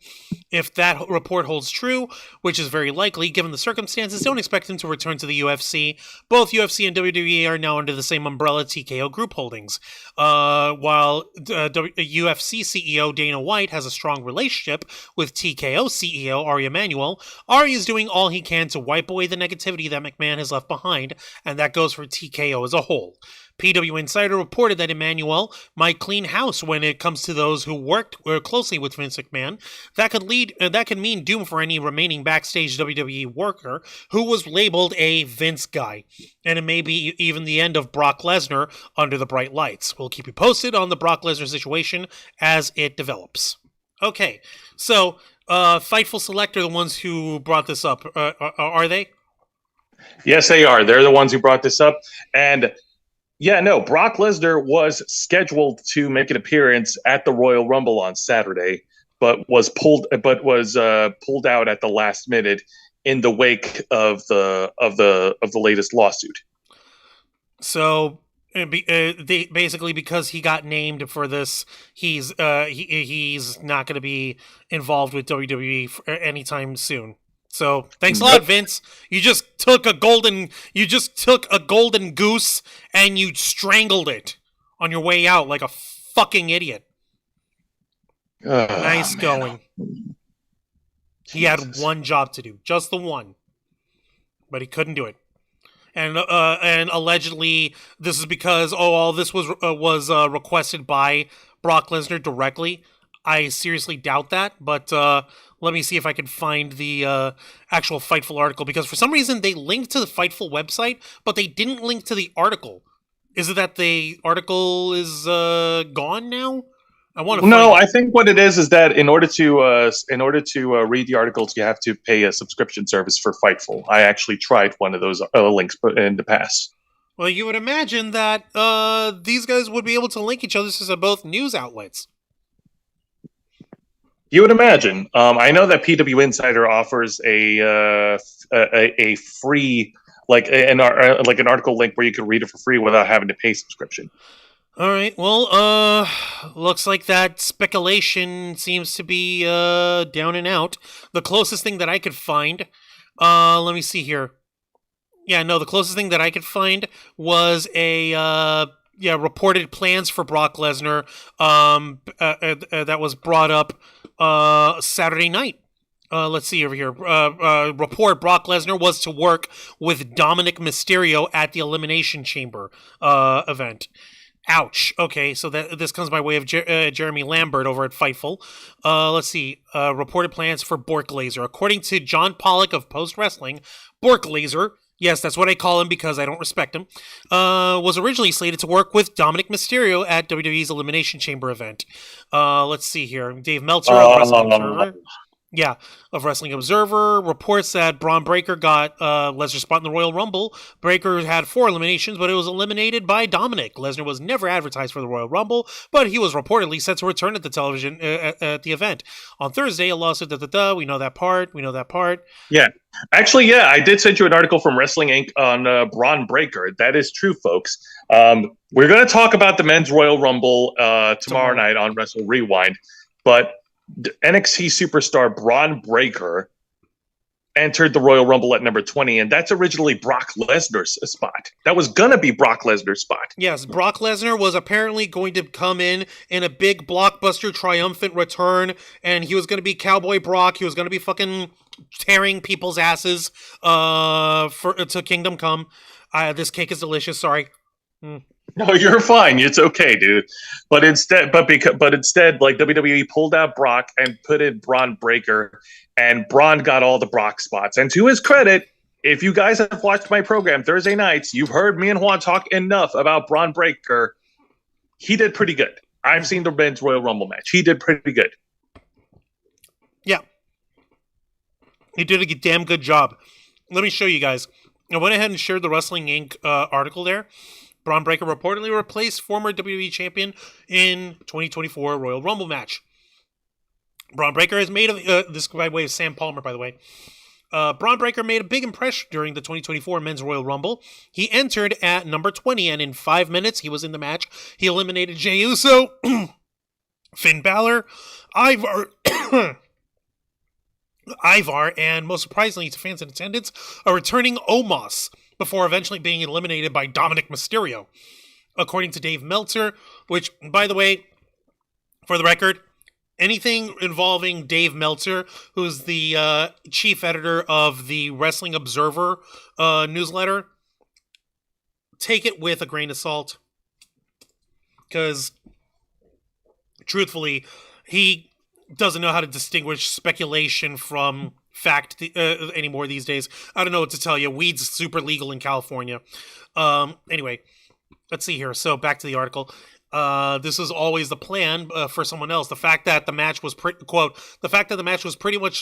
If that report holds true, which is very likely given the circumstances, don't expect him to return to the UFC. Both UFC and WWE are now under the same umbrella, TKO Group Holdings. While UFC CEO Dana White has a strong relationship with TKO CEO Ari Emanuel, Ari is doing all he can to wipe away the negativity that McMahon has left behind, and that goes for TKO as a whole. PW Insider reported that Emanuel might clean house when it comes to those who worked closely with Vince McMahon. That could mean doom for any remaining backstage WWE worker who was labeled a Vince guy, and it may be even the end of Brock Lesnar under the bright lights. We'll keep you posted on the Brock Lesnar situation as it develops. Okay, so Fightful Select are the ones who brought this up. Are they? Yes, they are. They're the ones who brought this up, and yeah, no, Brock Lesnar was scheduled to make an appearance at the Royal Rumble on Saturday, but was pulled out at the last minute in the wake of the latest lawsuit. So, basically, because he got named for this, he's not going to be involved with WWE anytime soon. So thanks a lot, Vince. You just took a golden goose and you strangled it on your way out like a fucking idiot. Nice going. He had one job to do, just the one, but he couldn't do it. And allegedly, this is because all this was requested by Brock Lesnar directly. I seriously doubt that, but let me see if I can find the actual Fightful article, because for some reason they linked to the Fightful website, but they didn't link to the article. Is it that the article is gone now? I think what it is that in order to read the articles, you have to pay a subscription service for Fightful. I actually tried one of those links in the past. Well, you would imagine that these guys would be able to link each other since they're both news outlets. You would imagine. I know that PW Insider offers a free like like an article link where you can read it for free without having to pay subscription. All right. Well, looks like that speculation seems to be down and out. The closest thing that I could find, let me see here. Yeah, no, the closest thing that I could find was reported plans for Brock Lesnar that was brought up Saturday night. Let's see over here. Report Brock Lesnar was to work with Dominic Mysterio at the Elimination Chamber event. Ouch. Okay, so this comes by way of Jeremy Lambert over at Fightful. Let's see. Reported plans for Bork Laser. According to John Pollock of Post Wrestling, Bork Laser, yes, that's what I call him because I don't respect him, was originally slated to work with Dominic Mysterio at WWE's Elimination Chamber event. Let's see here. Dave Meltzer of Wrestling Observer. Yeah, of Wrestling Observer reports that Braun Breaker got Lesnar's spot in the Royal Rumble. Breaker had 4 eliminations, but it was eliminated by Dominic. Lesnar was never advertised for the Royal Rumble, but he was reportedly set to return at the television at the event. On Thursday, a lawsuit, we know that part. Yeah. Actually, yeah, I did send you an article from Wrestling Inc. on Braun Breaker. That is true, folks. We're going to talk about the Men's Royal Rumble tomorrow night on Wrestle Rewind, but NXT superstar Braun Breaker entered the Royal Rumble at number 20, and that's originally Brock Lesnar's spot. That was going to be Brock Lesnar's spot. Yes, Brock Lesnar was apparently going to come in a big blockbuster triumphant return, and he was going to be Cowboy Brock. He was going to be fucking tearing people's asses to Kingdom Come. This cake is delicious, sorry. No, you're fine. It's okay, dude. But instead, like WWE pulled out Brock and put in Braun Breaker, and Braun got all the Brock spots. And to his credit, if you guys have watched my program Thursday nights, you've heard me and Juan talk enough about Braun Breaker. He did pretty good. I've seen the Men's Royal Rumble match. He did pretty good. Yeah. He did a damn good job. Let me show you guys. I went ahead and shared the Wrestling Inc. Article there. Braun Breaker reportedly replaced former WWE champion in 2024 Royal Rumble match. Braun Breaker has made this by way of Sam Palmer, by the way. Braun Breaker made a big impression during the 2024 Men's Royal Rumble. He entered at number 20, and in 5 minutes, he was in the match. He eliminated Jey Uso, Finn Balor, Ivar, and most surprisingly to fans in attendance, a returning Omos, before eventually being eliminated by Dominic Mysterio. According to Dave Meltzer, which, by the way, for the record, anything involving Dave Meltzer, who's the chief editor of the Wrestling Observer newsletter, take it with a grain of salt. Because, truthfully, he doesn't know how to distinguish speculation from fact anymore these days. I don't know what to tell you. Weed's super legal in California. Anyway, let's see here. So back to the article. This is always the plan for someone else. The fact that the match was pretty much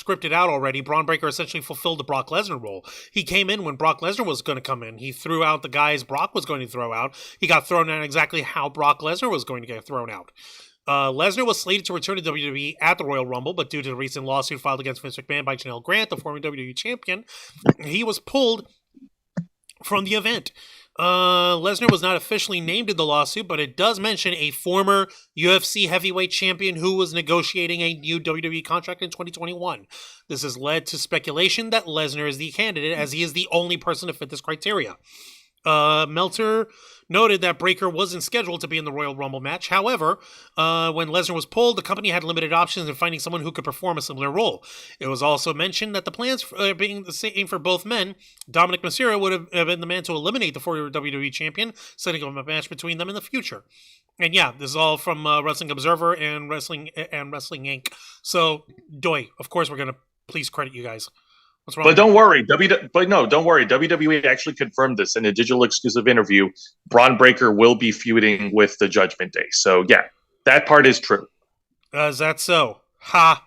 scripted out already. Braun Breaker essentially fulfilled the Brock Lesnar role. He came in when Brock Lesnar was going to come in. He threw out the guys Brock was going to throw out. He got thrown out exactly how Brock Lesnar was going to get thrown out. Lesnar was slated to return to WWE at the Royal Rumble, but due to the recent lawsuit filed against Vince McMahon by Janelle Grant, the former WWE champion, he was pulled from the event. Lesnar was not officially named in the lawsuit, but it does mention a former UFC heavyweight champion who was negotiating a new WWE contract in 2021. This has led to speculation that Lesnar is the candidate, as he is the only person to fit this criteria. Meltzer noted that Breaker wasn't scheduled to be in the Royal Rumble match. However, when Lesnar was pulled, the company had limited options in finding someone who could perform a similar role. It was also mentioned that the plans being the same for both men, Dominic Mysterio would have been the man to eliminate the former WWE champion, setting up a match between them in the future. And yeah, this is all from Wrestling Observer and Wrestling Inc. So, of course we're going to please credit you guys. What's wrong? But don't worry, don't worry. WWE actually confirmed this in a digital exclusive interview. Braun Breaker will be feuding with the Judgment Day. So yeah, that part is true. Is that so? Ha.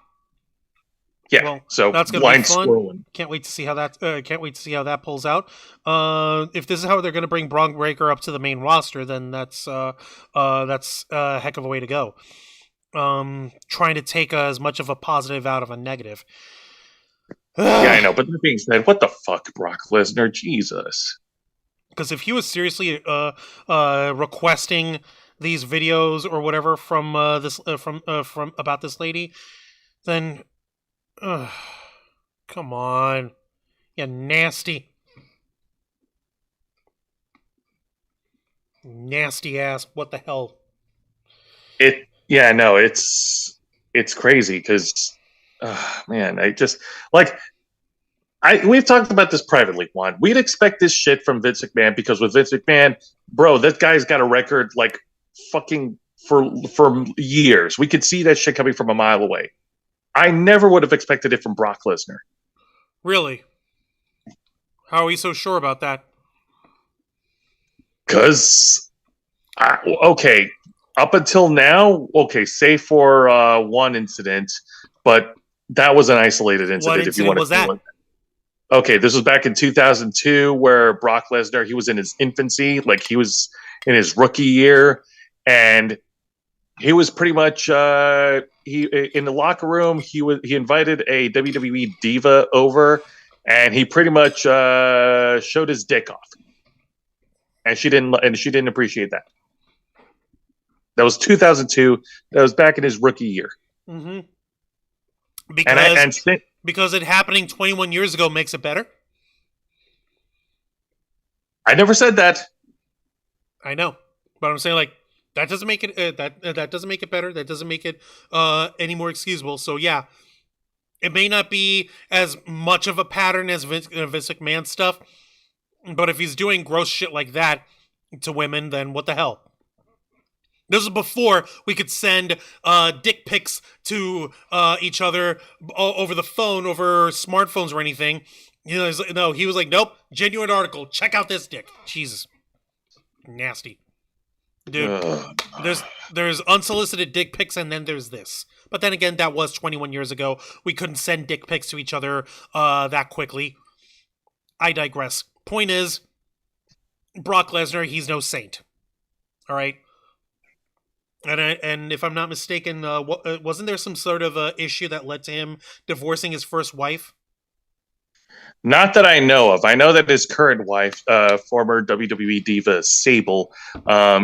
Yeah. Well, so that's gonna be fun. Scrolling. Can't wait to see how that. Can't wait to see how that pulls out. If this is how they're going to bring Braun Breaker up to the main roster, then that's a heck of a way to go. Trying to take as much of a positive out of a negative. Yeah, I know. But that being said, what the fuck, Brock Lesnar? Jesus. Because if he was seriously requesting these videos or whatever from this from about this lady, then come on, you nasty ass. What the hell? Yeah, no, it's crazy because, man, I just like we've talked about this privately, Juan. We'd expect this shit from Vince McMahon because with Vince McMahon, bro, that guy's got a record like fucking for years. We could see that shit coming from a mile away. I never would have expected it from Brock Lesnar. Really? How are we so sure about that? Because, okay, up until now, okay, say for one incident, but that was an isolated incident. What If you incident want was to that? Okay, this was back in 2002 where Brock Lesnar, he was in his infancy, like he was in his rookie year, and he was pretty much he in the locker room. He invited a WWE diva over, and he pretty much showed his dick off, and she didn't appreciate that. That was 2002. That was back in his rookie year. Mm-hmm. Because it happening 21 years ago makes it better. I never said that. I know, but I'm saying like that doesn't make it that doesn't make it better. That doesn't make it any more excusable. So yeah, it may not be as much of a pattern as Vince McMahon stuff, but if he's doing gross shit like that to women, then what the hell? This was before we could send dick pics to each other over the phone, over smartphones or anything. You know, no, he was like, nope, genuine article. Check out this dick. Jesus, nasty, dude. There's unsolicited dick pics, and then there's this. But then again, that was 21 years ago. We couldn't send dick pics to each other that quickly. I digress. Point is, Brock Lesnar, he's no saint. All right. And if I'm not mistaken, wasn't there some sort of issue that led to him divorcing his first wife? Not that I know of. I know that his current wife, former WWE diva Sable,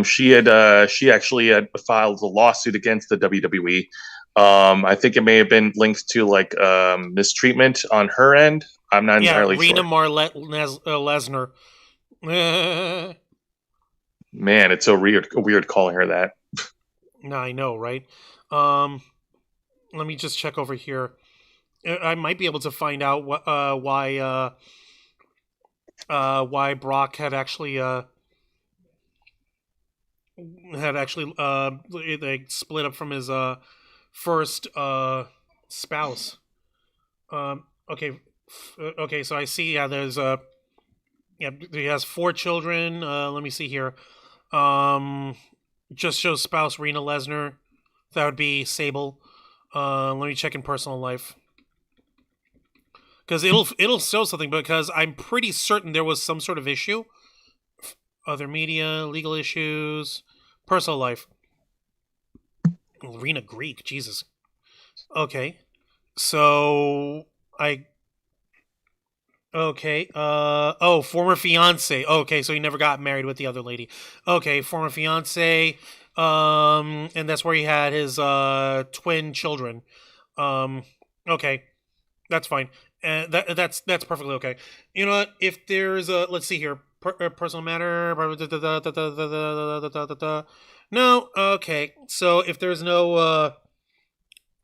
she actually had filed a lawsuit against the WWE. I think it may have been linked to like mistreatment on her end. I'm not entirely sure. Rena Lesnar. Man, it's so weird calling her that. No, I know, right? Let me just check over here. I might be able to find out why Brock had actually they split up from his first spouse. Okay, okay. So I see. Yeah, there's he has 4 children. Let me see here. Just shows spouse Rena Lesnar. That would be Sable. Let me check in personal life. Because it'll show something, because I'm pretty certain there was some sort of issue. Other media, legal issues, personal life. Rena Greek, Jesus. Okay. So former fiance. Okay, so he never got married with the other lady. Okay, former fiance. And that's where he had his twin children. Okay, that's fine. That's perfectly okay. You know what? If there's let's see here, personal matter. No. Okay. So if there's no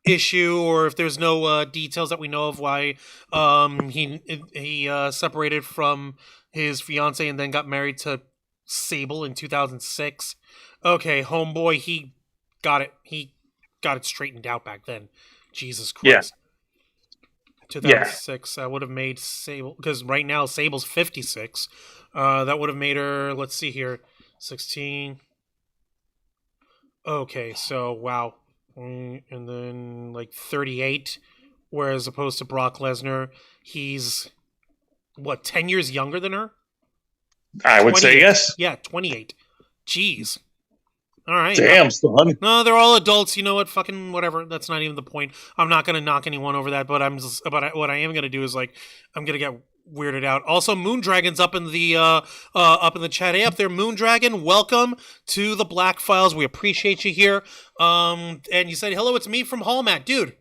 issue, or if there's no details that we know of why he separated from his fiance and then got married to Sable in 2006. Okay, homeboy, he got it straightened out back then. Jesus Christ. Yeah. 2006, that would have made Sable, because right now Sable's 56. That would have made her, let's see here, 16. Okay, so wow. And then like 38, whereas opposed to Brock Lesnar, he's what, 10 years younger than her? I would say yes. Yeah, 28. Jeez. All right. Damn, son. No, they're all adults. You know what? Fucking whatever. That's not even the point. I'm not gonna knock anyone over that, but what I am gonna do is I'm gonna get weirded out. Also, Moondragon's up in the chat. Hey, up there, Moondragon. Welcome to the Theblackfiles. We appreciate you here. And you said hello. It's me from Hallmat, dude.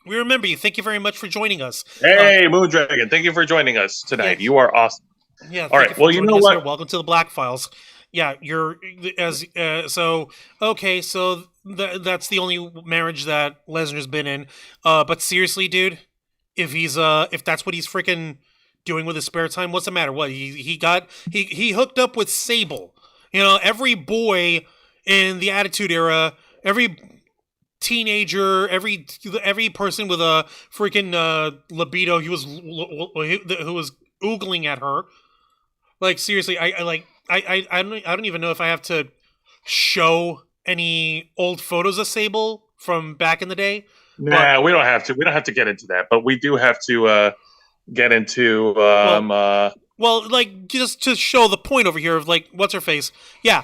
We remember you. Thank you very much for joining us. Hey, Moondragon. Thank you for joining us tonight. Yeah. You are awesome. Yeah. All right. Well, you know what? Welcome to the Theblackfiles. Yeah, you're so okay. So that's the only marriage that Lesnar's been in. But seriously, dude, if that's what he's freaking doing with his spare time, what's the matter? What he hooked up with Sable. You know, every boy in the Attitude Era, every teenager, every person with a freaking libido, who was oogling at her. Like seriously, I don't even know if I have to show any old photos of Sable from back in the day. Nah, we don't have to. We don't have to get into that, but we do have to get into. Well, like just to show the point over here of like what's her face? Yeah,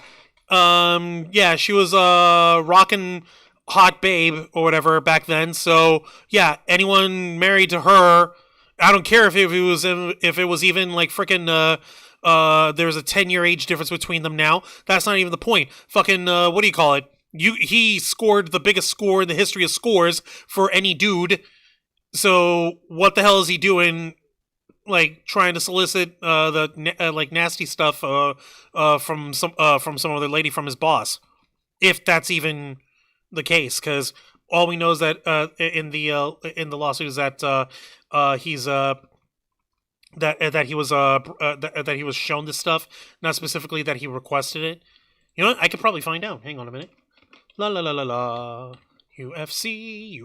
yeah, she was rocking hot babe or whatever back then. So yeah, anyone married to her, I don't care if it was even like freaking. There's a 10-year age difference between them now. That's not even the point. Fucking, what do you call it? He scored the biggest score in the history of scores for any dude. So what the hell is he doing? Like trying to solicit like nasty stuff from some other lady from his boss, if that's even the case. Because all we know is that in the lawsuit is that he's that he was shown this stuff, not specifically that he requested it. You know what? I could probably find out. Hang on a minute. La la la la la. UFC.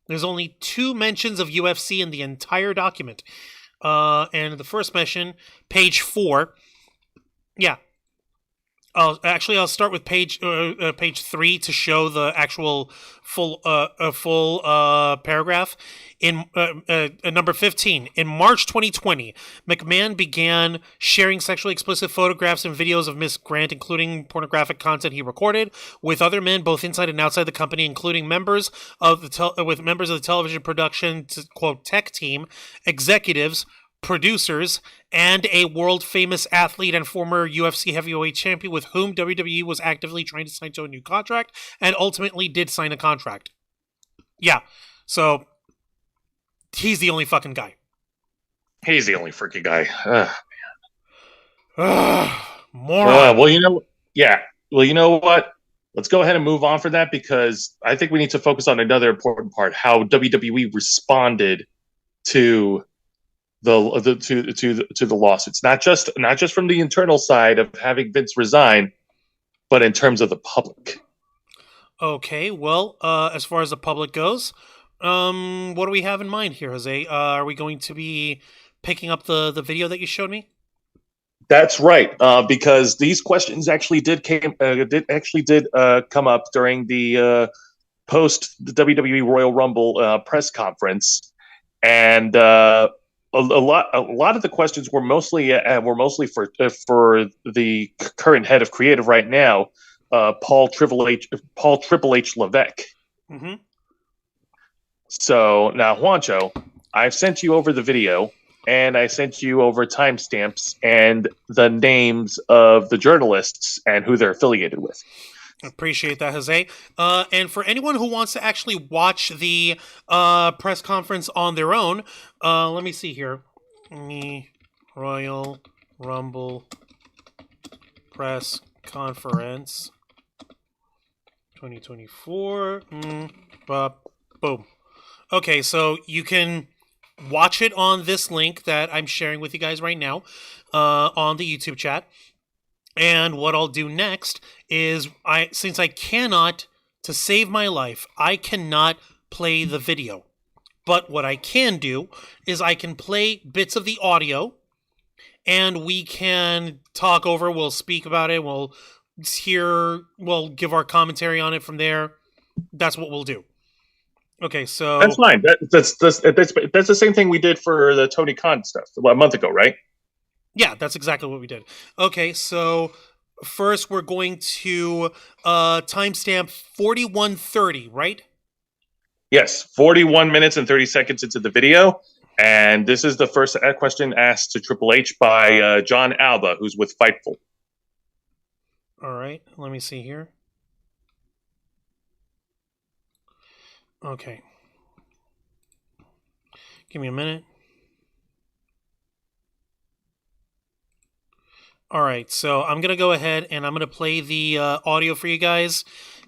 There's only 2 mentions of UFC in the entire document. And the first mention, page 4. Yeah. I'll start with page 3 to show the actual full paragraph. In number 15, in March 2020, McMahon began sharing sexually explicit photographs and videos of Miss Grant, including pornographic content he recorded with other men, both inside and outside the company, including members of the television production quote tech team, executives, producers, and a world-famous athlete and former UFC heavyweight champion with whom WWE was actively trying to sign to a new contract and ultimately did sign a contract. Yeah, so he's the only fucking guy. He's the only freaking guy. Moron. Well, you know what? Let's go ahead and move on from that because I think we need to focus on another important part: how WWE responded to the lawsuits. Not just from the internal side of having Vince resign, but in terms of the public. Okay, well, as far as the public goes, what do we have in mind here, Jose? Are we going to be picking up the video that you showed me? That's right, because these questions actually did come up during the post the WWE Royal Rumble press conference, and a lot of the questions were mostly for the current head of creative right now, Paul Triple H Levesque. Mm-hmm. So now, Juancho, I've sent you over the video, and I sent you over timestamps and the names of the journalists and who they're affiliated with. Appreciate that, Jose. And for anyone who wants to actually watch the press conference on their own, let me see here. Royal Rumble press conference 2024. Boom. Okay, so you can watch it on this link that I'm sharing with you guys right now on the YouTube chat. And what I'll do next is, since I cannot, to save my life, I cannot play the video. But what I can do is I can play bits of the audio, and we can talk over, we'll speak about it, we'll give our commentary on it from there. That's what we'll do. Okay, so that's fine. That's the same thing we did for the Tony Khan stuff a month ago, right? Yeah, that's exactly what we did. Okay, so first we're going to timestamp 41:30, right? Yes, 41 minutes and 30 seconds into the video. And this is the first question asked to Triple H by John Alba, who's with Fightful. All right, let me see here. Okay. Give me a minute. All right, so I'm going to go ahead and I'm going to play the audio for you guys,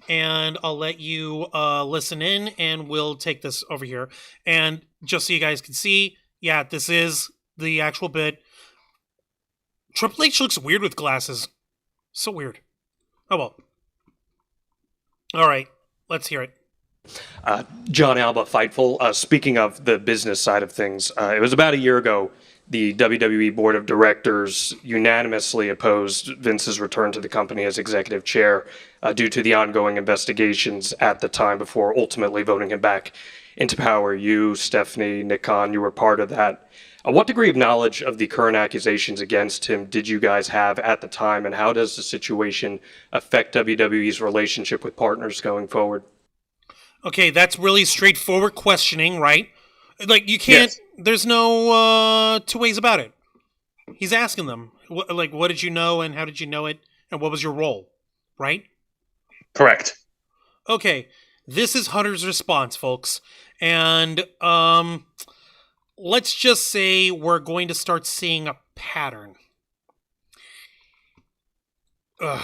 and I'll let you listen in, and we'll take this over here. And just so you guys can see, yeah, this is the actual bit. Triple H looks weird with glasses. So weird. Oh, well. All right, let's hear it. John Alba, Fightful. Speaking of the business side of things, it was about a year ago the WWE Board of Directors unanimously opposed Vince's return to the company as executive chair due to the ongoing investigations at the time before ultimately voting him back into power. You, Stephanie, Nick Khan, you were part of that. What degree of knowledge of the current accusations against him did you guys have at the time, and how does the situation affect WWE's relationship with partners going forward? Okay, that's really straightforward questioning, right? Like, you can't, yes. There's no two ways about it. He's asking them, what did you know, and how did you know it, and what was your role, right? Correct. Okay, this is Hunter's response, folks. And let's just say we're going to start seeing a pattern. Yeah,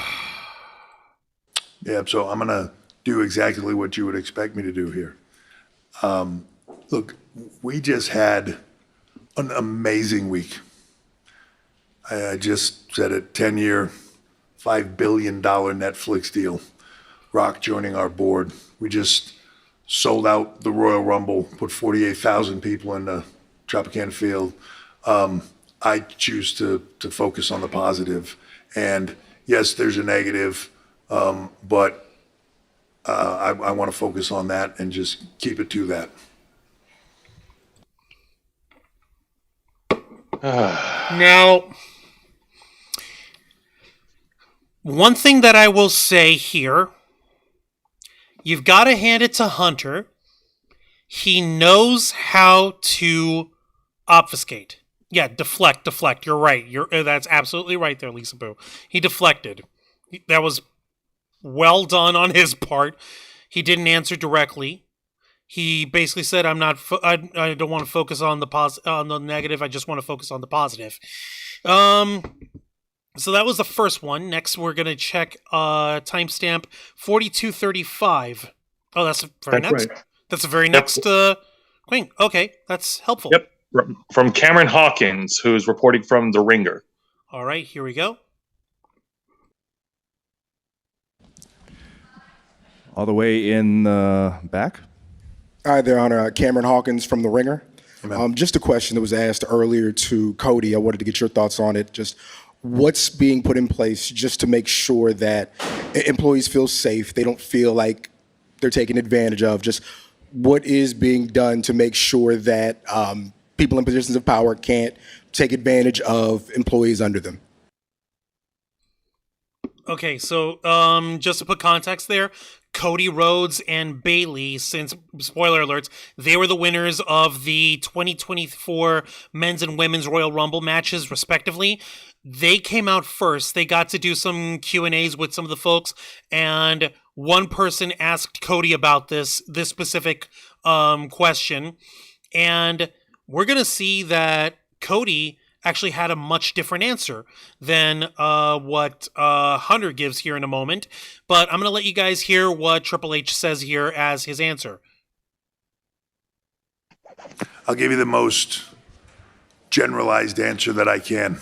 so I'm going to do exactly what you would expect me to do here. Look, we just had an amazing week. I just said it, 10-year, $5 billion Netflix deal. Rock joining our board. We just sold out the Royal Rumble, put 48,000 people in the Tropicana Field. I choose to focus on the positive. And yes, there's a negative, but I want to focus on that and just keep it to that. Now, one thing that I will say here, you've got to hand it to Hunter. He knows how to obfuscate. Yeah, deflect. You're right. That's absolutely right there, Lisa Boo. He deflected. That was well done on his part. He didn't answer directly. He basically said, "I don't want to focus on the negative. I just want to focus on the positive." So that was the first one. Next, we're gonna check timestamp 42:35. Oh, that's the very next. Right. That's the very next thing. Okay, that's helpful. Yep, from Cameron Hawkins, who's reporting from The Ringer. All right, here we go. All the way in the back. Hi there, Hunter. Cameron Hawkins from The Ringer. Just a question that was asked earlier to Cody. I wanted to get your thoughts on it. Just what's being put in place just to make sure that employees feel safe, they don't feel like they're taken advantage of. Just what is being done to make sure that people in positions of power can't take advantage of employees under them? Okay, so just to put context there, Cody Rhodes and Bayley, since, spoiler alerts, they were the winners of the 2024 men's and women's Royal Rumble matches, respectively. They came out first. They got to do some Q&As with some of the folks, and one person asked Cody about this specific question, and we're going to see that Cody actually had a much different answer than what Hunter gives here in a moment. But I'm going to let you guys hear what Triple H says here as his answer. I'll give you the most generalized answer that I can.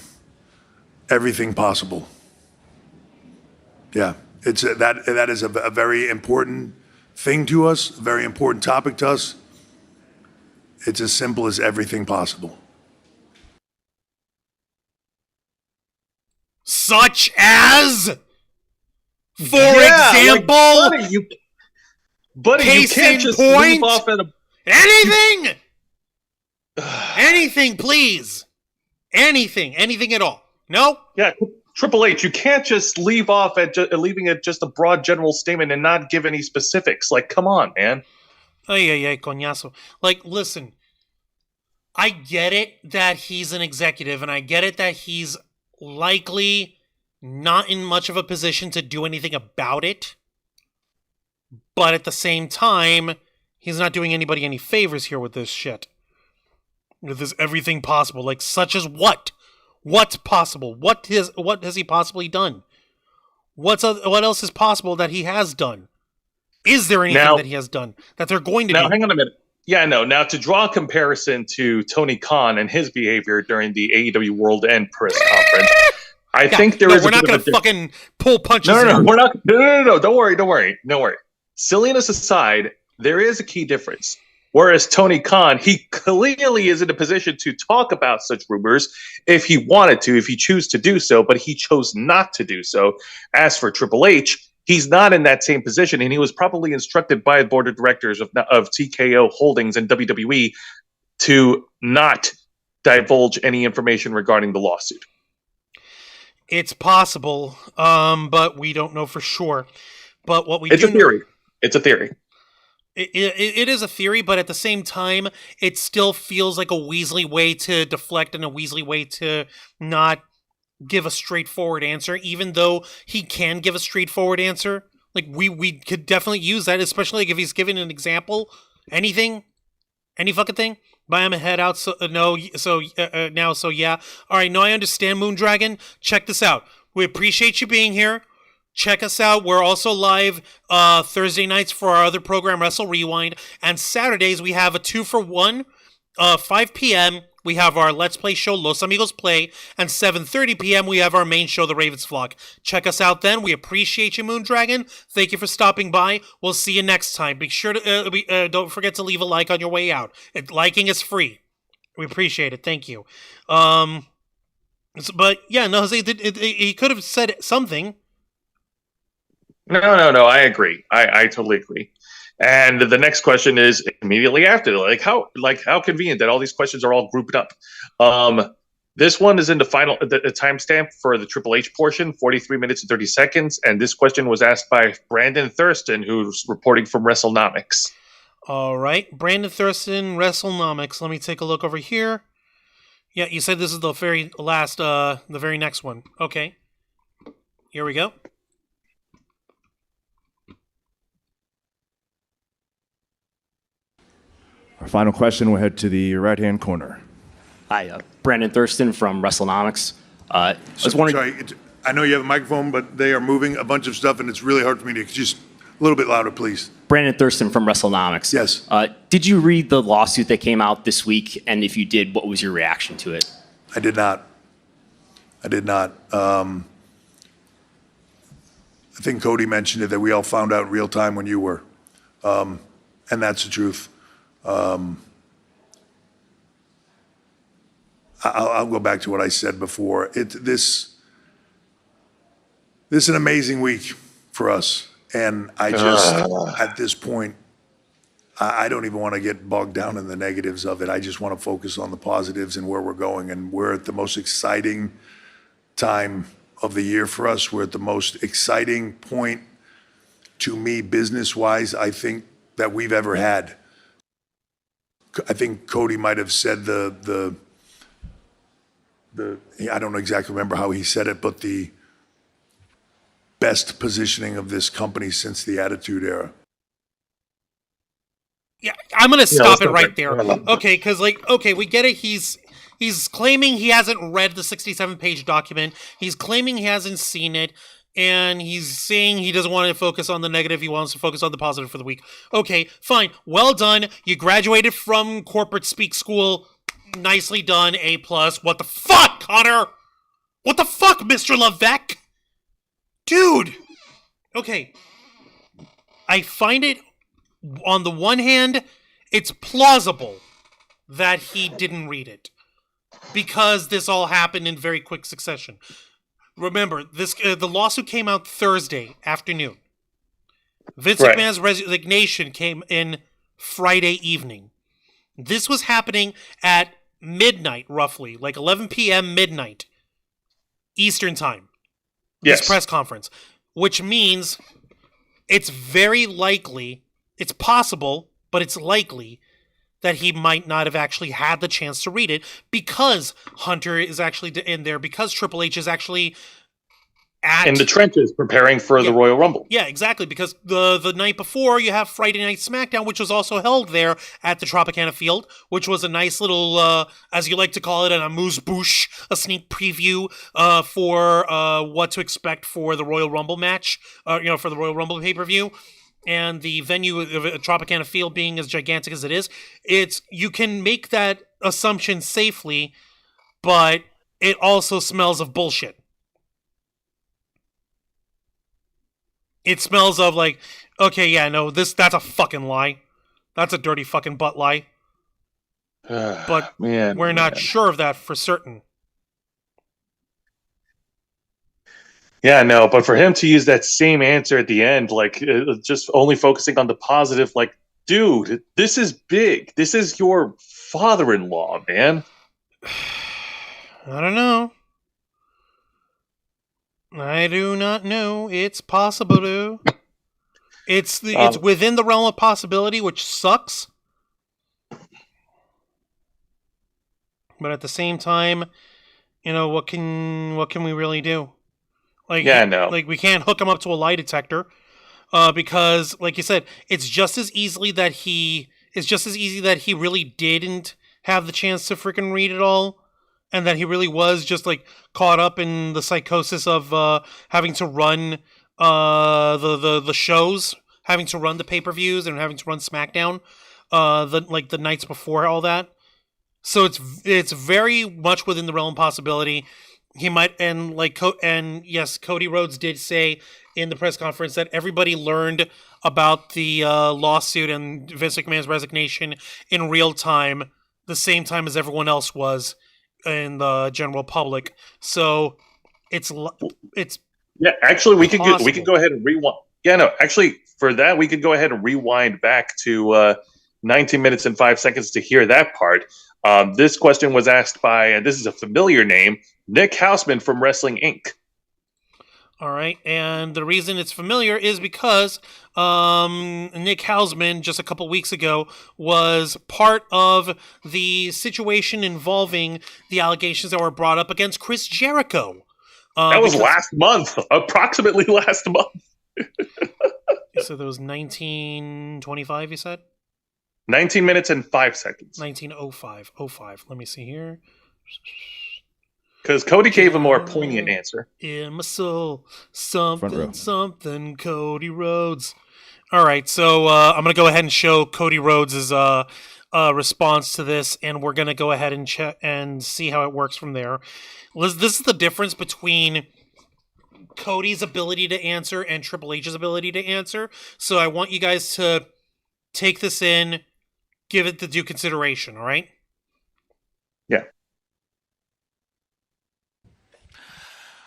Everything possible. Yeah, it's that is a very important thing to us, a very important topic to us. It's as simple as everything possible. Such as, for example, like, buddy, you can't just leave off at a anything, anything, please, anything at all. No, yeah, Triple H, you can't just leave off at leaving it just a broad general statement and not give any specifics. Like, come on, man. Ay, coñazo. Like, listen, I get it that he's an executive, and I get it that he's likely not in much of a position to do anything about it. But at the same time, he's not doing anybody any favors here with this shit. With this everything possible. Like, such as what? What's possible? What has he possibly done? What else is possible that he has done? Is there anything that he has done that they're going to do? Now, hang on a minute. Yeah, no. Now, to draw a comparison to Tony Khan and his behavior during the AEW World End press conference, I think there is. We're not going to fucking pull punches. No, we're not. No. Don't worry. Silliness aside, there is a key difference. Whereas Tony Khan, he clearly is in a position to talk about such rumors if he wanted to, if he chose to do so, but he chose not to do so. As for Triple H, he's not in that same position, and he was probably instructed by the board of directors of TKO Holdings and WWE to not divulge any information regarding the lawsuit. It's possible, but we don't know for sure. But what we It's a theory. It's a theory. It is a theory, but at the same time, it still feels like a Weasley way to deflect and a Weasley way to not give a straightforward answer, even though he can give a straightforward answer. Like, we could definitely use that, especially like if he's giving an example, anything, any fucking thing. But I'm head out, so yeah. All right, no, I understand, Moondragon. Check this out. We appreciate you being here. Check us out. We're also live Thursday nights for our other program, Wrestle Rewind. And Saturdays, we have a 2-for-1, 5 p.m. We have our Let's Play show, Los Amigos Play. And 7:30 p.m., we have our main show, The Ravens Flock. Check us out then. We appreciate you, Moondragon. Thank you for stopping by. We'll see you next time. Be sure to don't forget to leave a like on your way out. Liking is free. We appreciate it. Thank you. But yeah, no, he could have said something. No. I agree. I totally agree. And the next question is immediately after. How convenient that all these questions are all grouped up. This one is in the timestamp for the Triple H portion, 43 minutes and 30 seconds. And this question was asked by Brandon Thurston, who's reporting from WrestleNomics. All right, Brandon Thurston, WrestleNomics. Let me take a look over here. Yeah, you said this is the very last, the very next one. Okay, here we go. Our final question will head to the right-hand corner. Hi, Brandon Thurston from WrestleNomics. I was wondering. Sorry, I know you have a microphone, but they are moving a bunch of stuff, and it's really hard for me to just a little bit louder, please. Brandon Thurston from WrestleNomics. Yes. Did you read the lawsuit that came out this week? And if you did, what was your reaction to it? I did not. I think Cody mentioned it, that we all found out in real time when you were. And that's the truth. I'll go back to what I said before. This is an amazing week for us. And I just, at this point, I don't even want to get bogged down in the negatives of it. I just want to focus on the positives and where we're going. And we're at the most exciting time of the year for us. We're at the most exciting point, to me, business-wise, I think, that we've ever had. I think Cody might have said I don't exactly remember how he said it, but the best positioning of this company since the Attitude Era. Yeah, I'm gonna stop it right there. Okay, because we get it. He's claiming he hasn't read the 67-page document. He's claiming he hasn't seen it. And he's saying he doesn't want to focus on the negative. He wants to focus on the positive for the week. Okay, fine. Well done. You graduated from corporate speak school. Nicely done. A+. What the fuck, Connor? What the fuck, Mr. Levesque? Dude. Okay. I find it, on the one hand, it's plausible that he didn't read it. Because this all happened in very quick succession. Remember, the lawsuit came out Thursday afternoon. Vince McMahon's resignation came in Friday evening. This was happening at midnight, roughly, like 11 p.m. midnight, Eastern time. this Yes. press conference, which means it's very likely, it's possible, but it's likely that he might not have actually had the chance to read it because Hunter is actually in there, because Triple H is actually In the trenches preparing for the Royal Rumble. Yeah, exactly. Because the night before, you have Friday Night SmackDown, which was also held there at the Tropicana Field, which was a nice little, as you like to call it, an amuse-bouche, a sneak preview for what to expect for the Royal Rumble match, for the Royal Rumble pay-per-view. And the venue of Tropicana Field being as gigantic as it is, you can make that assumption safely, but it also smells of bullshit. It smells of like, okay, yeah, no, that's a fucking lie. That's a dirty fucking butt lie. But we're not sure of that for certain. Yeah, no, but for him to use that same answer at the end, like just only focusing on the positive, like, dude, this is big. This is your father-in-law, man. I don't know. I do not know. It's possible to. It's within the realm of possibility, which sucks. But at the same time, what can we really do? Like, yeah, no. Like, we can't hook him up to a lie detector, because, like you said, it's just as easy that he really didn't have the chance to freaking read it all, and that he really was just like caught up in the psychosis of having to run the shows, having to run the pay-per-views, and having to run SmackDown the nights before all that. So it's very much within the realm of possibility. He might, and yes, Cody Rhodes did say in the press conference that everybody learned about the lawsuit and Vince McMahon's resignation in real time, the same time as everyone else was in the general public. So it's yeah. Actually, we could possible. go ahead and rewind. Yeah, no. Actually, for that, we could go ahead and rewind back to 19 minutes and 5 seconds to hear that part. This question was asked by, and this is a familiar name, Nick Hausman from Wrestling Inc. All right, and the reason it's familiar is because Nick Hausman, just a couple weeks ago, was part of the situation involving the allegations that were brought up against Chris Jericho. That was last month, approximately last month. So there was 1925, you said? 19 minutes and 5 seconds. 1905. Let me see here. Because Cody gave a more poignant answer. In my soul, something, Cody Rhodes. All right, so I'm going to go ahead and show Cody Rhodes' response to this, and we're going to go ahead and check and see how it works from there. This is the difference between Cody's ability to answer and Triple H's ability to answer. So I want you guys to take this in, give it the due consideration, all right? Yeah.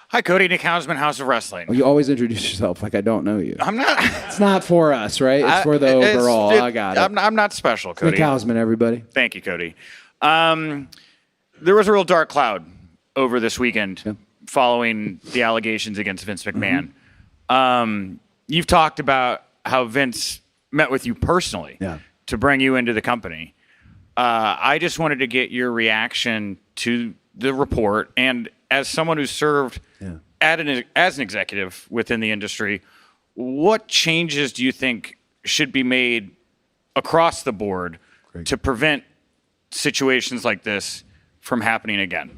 Hi, Cody. Nick Hausman, House of Wrestling. Well, you always introduce yourself like I don't know you. I'm not. It's not for us, right? It's for the overall. I got it. I'm not special, Cody. Nick Hausman, everybody. Thank you, Cody. There was a real dark cloud over this weekend following the allegations against Vince McMahon. You've talked about how Vince met with you personally to bring you into the company. I just wanted to get your reaction to the report, and as someone who served as an executive within the industry, what changes do you think should be made across the board to prevent situations like this from happening again?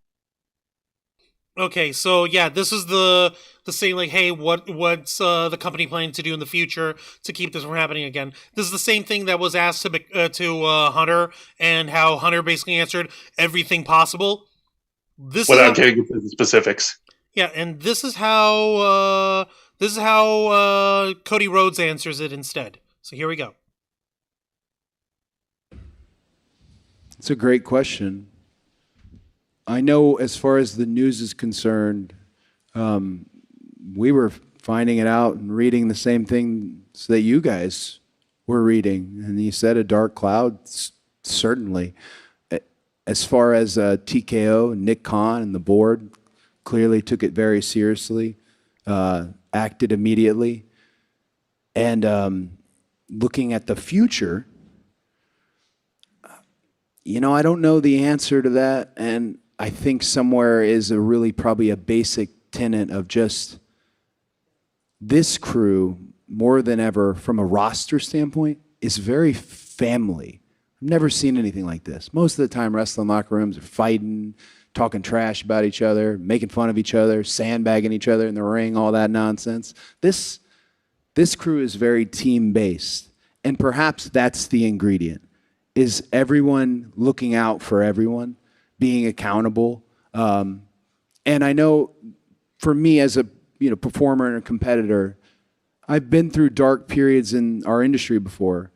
Okay, so yeah, this is the saying, like, hey, what's the company planning to do in the future to keep this from happening again? This is the same thing that was asked to Hunter, and how Hunter basically answered everything possible. Without getting into the specifics. Yeah, and this is how Cody Rhodes answers it instead. So here we go. It's a great question. I know as far as the news is concerned, we were finding it out and reading the same things that you guys were reading. And you said a dark cloud, certainly. As far as TKO, Nick Khan and the board clearly took it very seriously. acted immediately. And looking at the future, I don't know the answer to that. And I think somewhere is probably a basic tenet of just this crew, more than ever from a roster standpoint, is very family. I've never seen anything like this. Most of the time, wrestling locker rooms are fighting, talking trash about each other, making fun of each other, sandbagging each other in the ring, all that nonsense. This crew is very team-based, and perhaps that's the ingredient, is everyone looking out for everyone, being accountable. And I know for me as a performer and a competitor, I've been through dark periods in our industry before.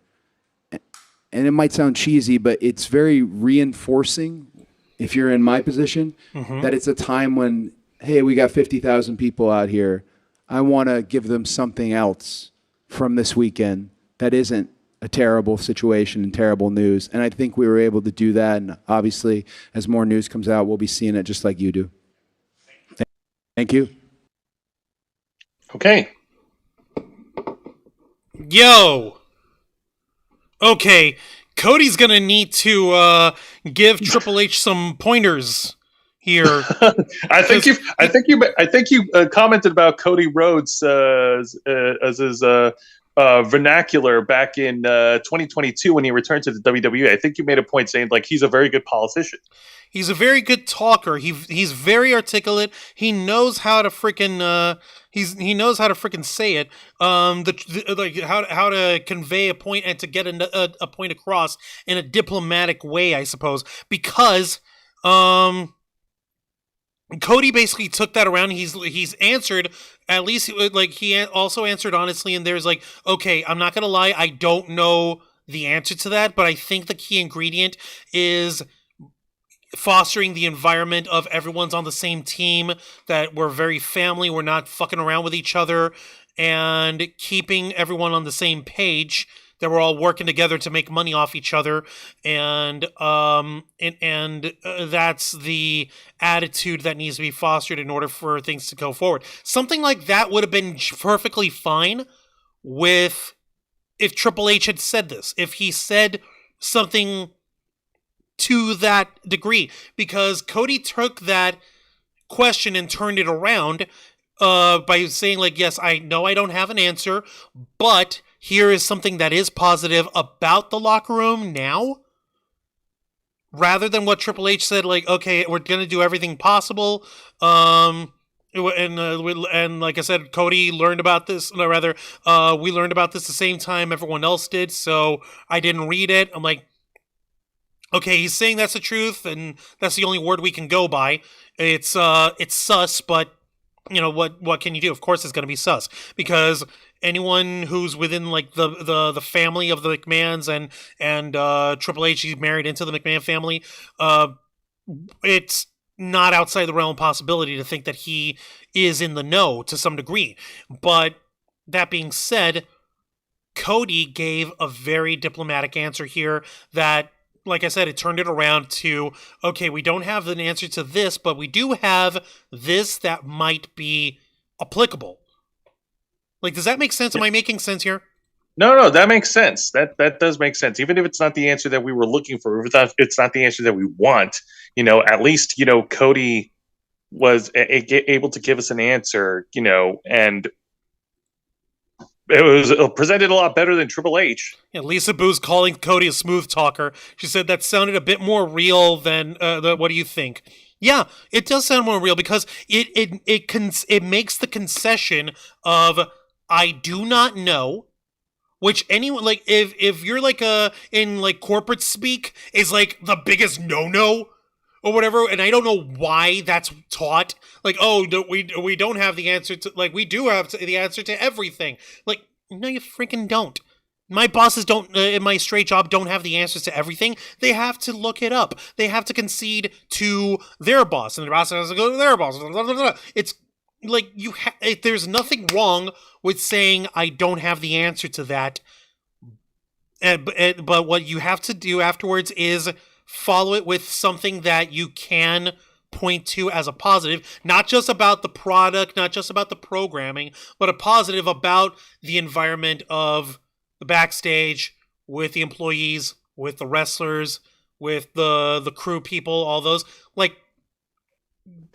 And it might sound cheesy, but it's very reinforcing, if you're in my position, that it's a time when, hey, we got 50,000 people out here. I want to give them something else from this weekend that isn't a terrible situation and terrible news. And I think we were able to do that. And obviously, as more news comes out, we'll be seeing it just like you do. Thank you. Okay. Yo. Okay, Cody's gonna need to give Triple H some pointers here. I think you commented about Cody Rhodes as his vernacular back in 2022 when he returned to the WWE. I think you made a point saying like he's a very good politician. He's a very good talker. He's very articulate. He knows how to freaking he knows how to freaking say it. Like how to convey a point and to get a point across in a diplomatic way, I suppose. Because Cody basically took that around. He's answered, at least like he also answered honestly. And there's like, okay, I'm not gonna lie, I don't know the answer to that, but I think the key ingredient is fostering the environment of everyone's on the same team, that we're very family, we're not fucking around with each other, and keeping everyone on the same page, that we're all working together to make money off each other, and that's the attitude that needs to be fostered in order for things to go forward. Something like that would have been perfectly fine if Triple H had said this, if he said something to that degree, because Cody took that question and turned it around by saying like, yes, I know I don't have an answer, but here is something that is positive about the locker room now, rather than what Triple H said, like, okay, we're going to do everything possible. And like I said, Cody learned about this, or rather, we learned about this the same time everyone else did, so I didn't read it. I'm like, okay, he's saying that's the truth, and that's the only word we can go by. It's sus, but what can you do? Of course, it's going to be sus, because anyone who's within like the family of the McMahons and Triple H, he's married into the McMahon family. It's not outside the realm of possibility to think that he is in the know to some degree. But that being said, Cody gave a very diplomatic answer here that, like I said, it turned it around to, okay, we don't have an answer to this, but we do have this that might be applicable. Like, does that make sense? Am I making sense here? No, that makes sense. That does make sense. Even if it's not the answer that we were looking for, if it's not the answer that we want, at least, Cody was able to give us an answer, and it was presented a lot better than Triple H. Yeah, Lisa Boo's calling Cody a smooth talker. She said that sounded a bit more real than what do you think? Yeah, it does sound more real, because it makes the concession of I do not know, which anyone, like, if you're like in like corporate speak, is like the biggest no or whatever, and I don't know why that's taught. Like, oh, we don't have the answer to, like, we do have the answer to everything. Like, no, you freaking don't. My bosses don't, in my straight job, don't have the answers to everything. They have to look it up. They have to concede to their boss, and their boss has to go to their boss. Blah, blah, blah, blah. It's like there's nothing wrong with saying I don't have the answer to that. But what you have to do afterwards is follow it with something that you can point to as a positive, not just about the product, not just about the programming, but a positive about the environment of the backstage with the employees, with the wrestlers, with the crew people, all those. Like,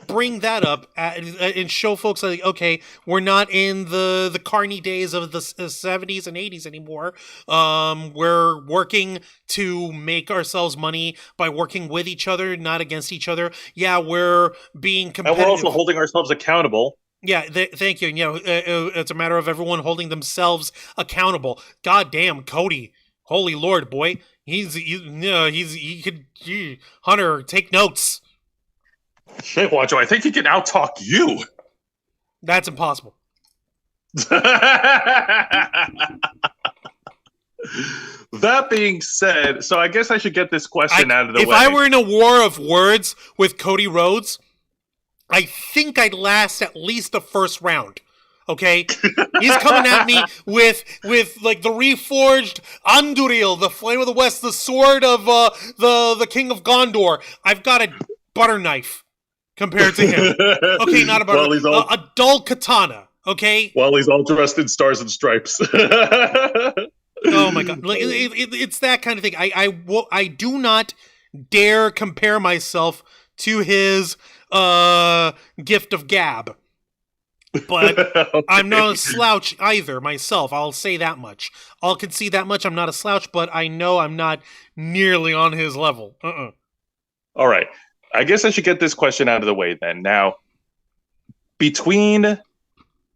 bring that up and show folks like, okay, we're not in the carny days of the 70s and 80s anymore. We're working to make ourselves money by working with each other, not against each other. Yeah, we're being competitive. And we're also holding ourselves accountable. Yeah, thank you. And, it's a matter of everyone holding themselves accountable. God damn, Cody. Holy Lord, boy. Hunter, take notes. Shit, Watcho, I think he can out-talk you. That's impossible. That being said, so I guess I should get this question out of the way. If I were in a war of words with Cody Rhodes, I think I'd last at least the first round. Okay? He's coming at me with like the reforged Anduril, the Flame of the West, the sword of the King of Gondor. I've got a butter knife compared to him. Okay, not a butter knife. A dull katana. Okay? While he's all dressed in stars and stripes. Oh my god. Like, it's that kind of thing. I do not dare compare myself to his gift of gab. But okay. I'm not a slouch either myself. I'll say that much. I'll concede that much. I'm not a slouch, but I know I'm not nearly on his level. All right. I guess I should get this question out of the way then. Now, between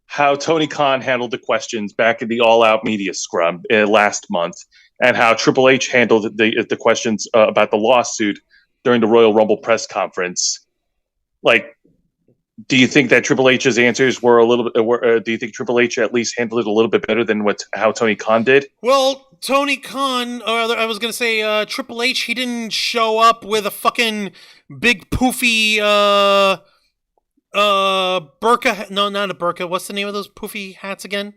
how Tony Khan handled the questions back in the all-out media scrum last month and how Triple H handled the questions about the lawsuit during the Royal Rumble press conference, like, do you think that Triple H's answers were a little bit? Do you think Triple H at least handled it a little bit better than how Tony Khan did? Well, Tony Khan, or I was gonna say Triple H, he didn't show up with a fucking big poofy burqa. No, not a burqa. What's the name of those poofy hats again?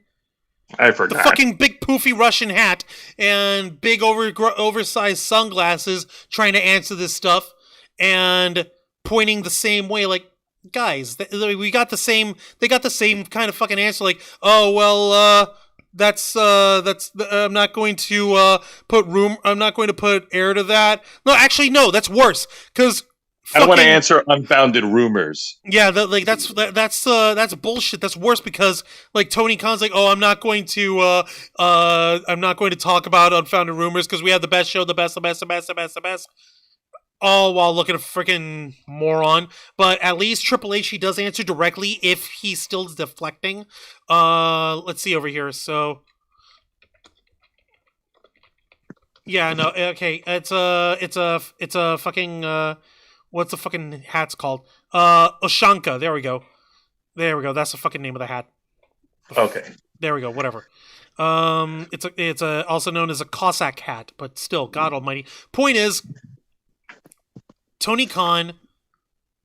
I forgot. The fucking big poofy Russian hat and big oversized sunglasses, trying to answer this stuff and pointing the same way, like. Guys, we got the same. They got the same kind of fucking answer. Like, oh well, that's. I'm not going to I'm not going to put air to that. No, actually, no. That's worse. Because I don't want to answer unfounded rumors. Yeah, that's bullshit. That's worse because like Tony Khan's like, oh, I'm not going to talk about unfounded rumors because we have the best show, the best. All while looking a freaking moron. But at least Triple H, he does answer directly if he's still deflecting. Let's see over here. So, yeah, no, okay. It's a fucking, what's the fucking hat's called? Oshanka. There we go. That's the fucking name of the hat. Okay. There we go. Whatever. It's also known as a Cossack hat, but still, God Almighty. Point is, Tony Khan,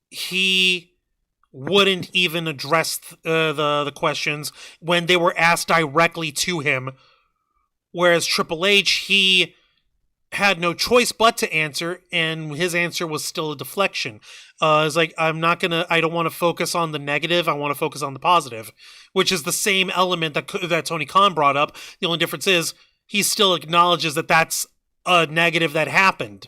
he wouldn't even address the questions when they were asked directly to him, whereas Triple H, he had no choice but to answer, and his answer was still a deflection. It's like, I don't want to focus on the negative, I want to focus on the positive, which is the same element that Tony Khan brought up. The only difference is he still acknowledges that that's a negative that happened.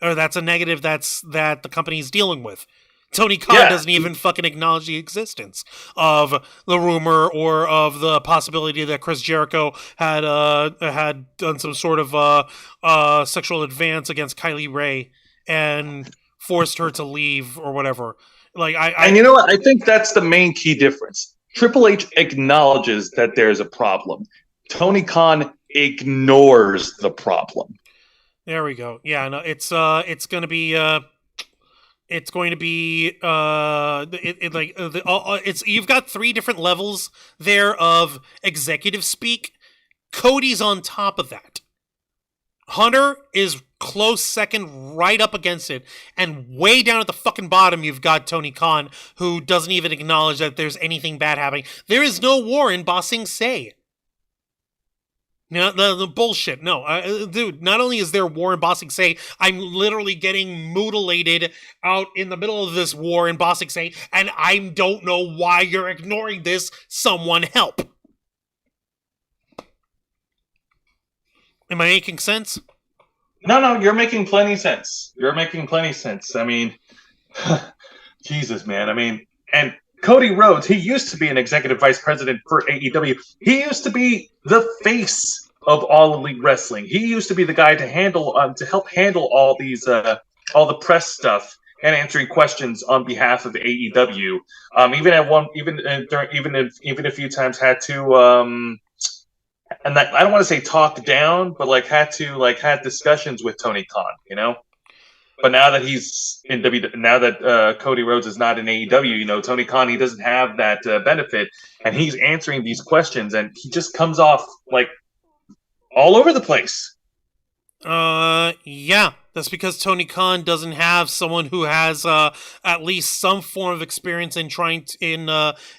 Or that's a negative that the company's dealing with. Tony Khan doesn't even fucking acknowledge the existence of the rumor or of the possibility that Chris Jericho had done some sort of sexual advance against Kylie Ray and forced her to leave or whatever. Like and you know what? I think that's the main key difference. Triple H acknowledges that there's a problem. Tony Khan ignores the problem. There we go. Yeah, no, it's going to be you've got three different levels there of executive speak. Cody's on top of that. Hunter is close second, right up against it, and way down at the fucking bottom you've got Tony Khan, who doesn't even acknowledge that there's anything bad happening. There is no war in Ba Sing Se. No, the bullshit. No, dude, not only is there war in Bossing Say, I'm literally getting mutilated out in the middle of this war in Bossing Say, and I don't know why you're ignoring this. Someone help. Am I making sense? No, you're making plenty sense. You're making plenty sense. I mean, Jesus, man. I mean, and Cody Rhodes, he used to be an executive vice president for AEW. He used to be the face of All Elite Wrestling. He used to be the guy to help handle all these, all the press stuff and answering questions on behalf of AEW. Even a few times had to, and that, I don't want to say talk down, but like had discussions with Tony Khan, you know. But now that he's in now that Cody Rhodes is not in AEW, you know, Tony Khan, he doesn't have that benefit, and he's answering these questions, and he just comes off like all over the place. Yeah, that's because Tony Khan doesn't have someone who has at least some form of experience in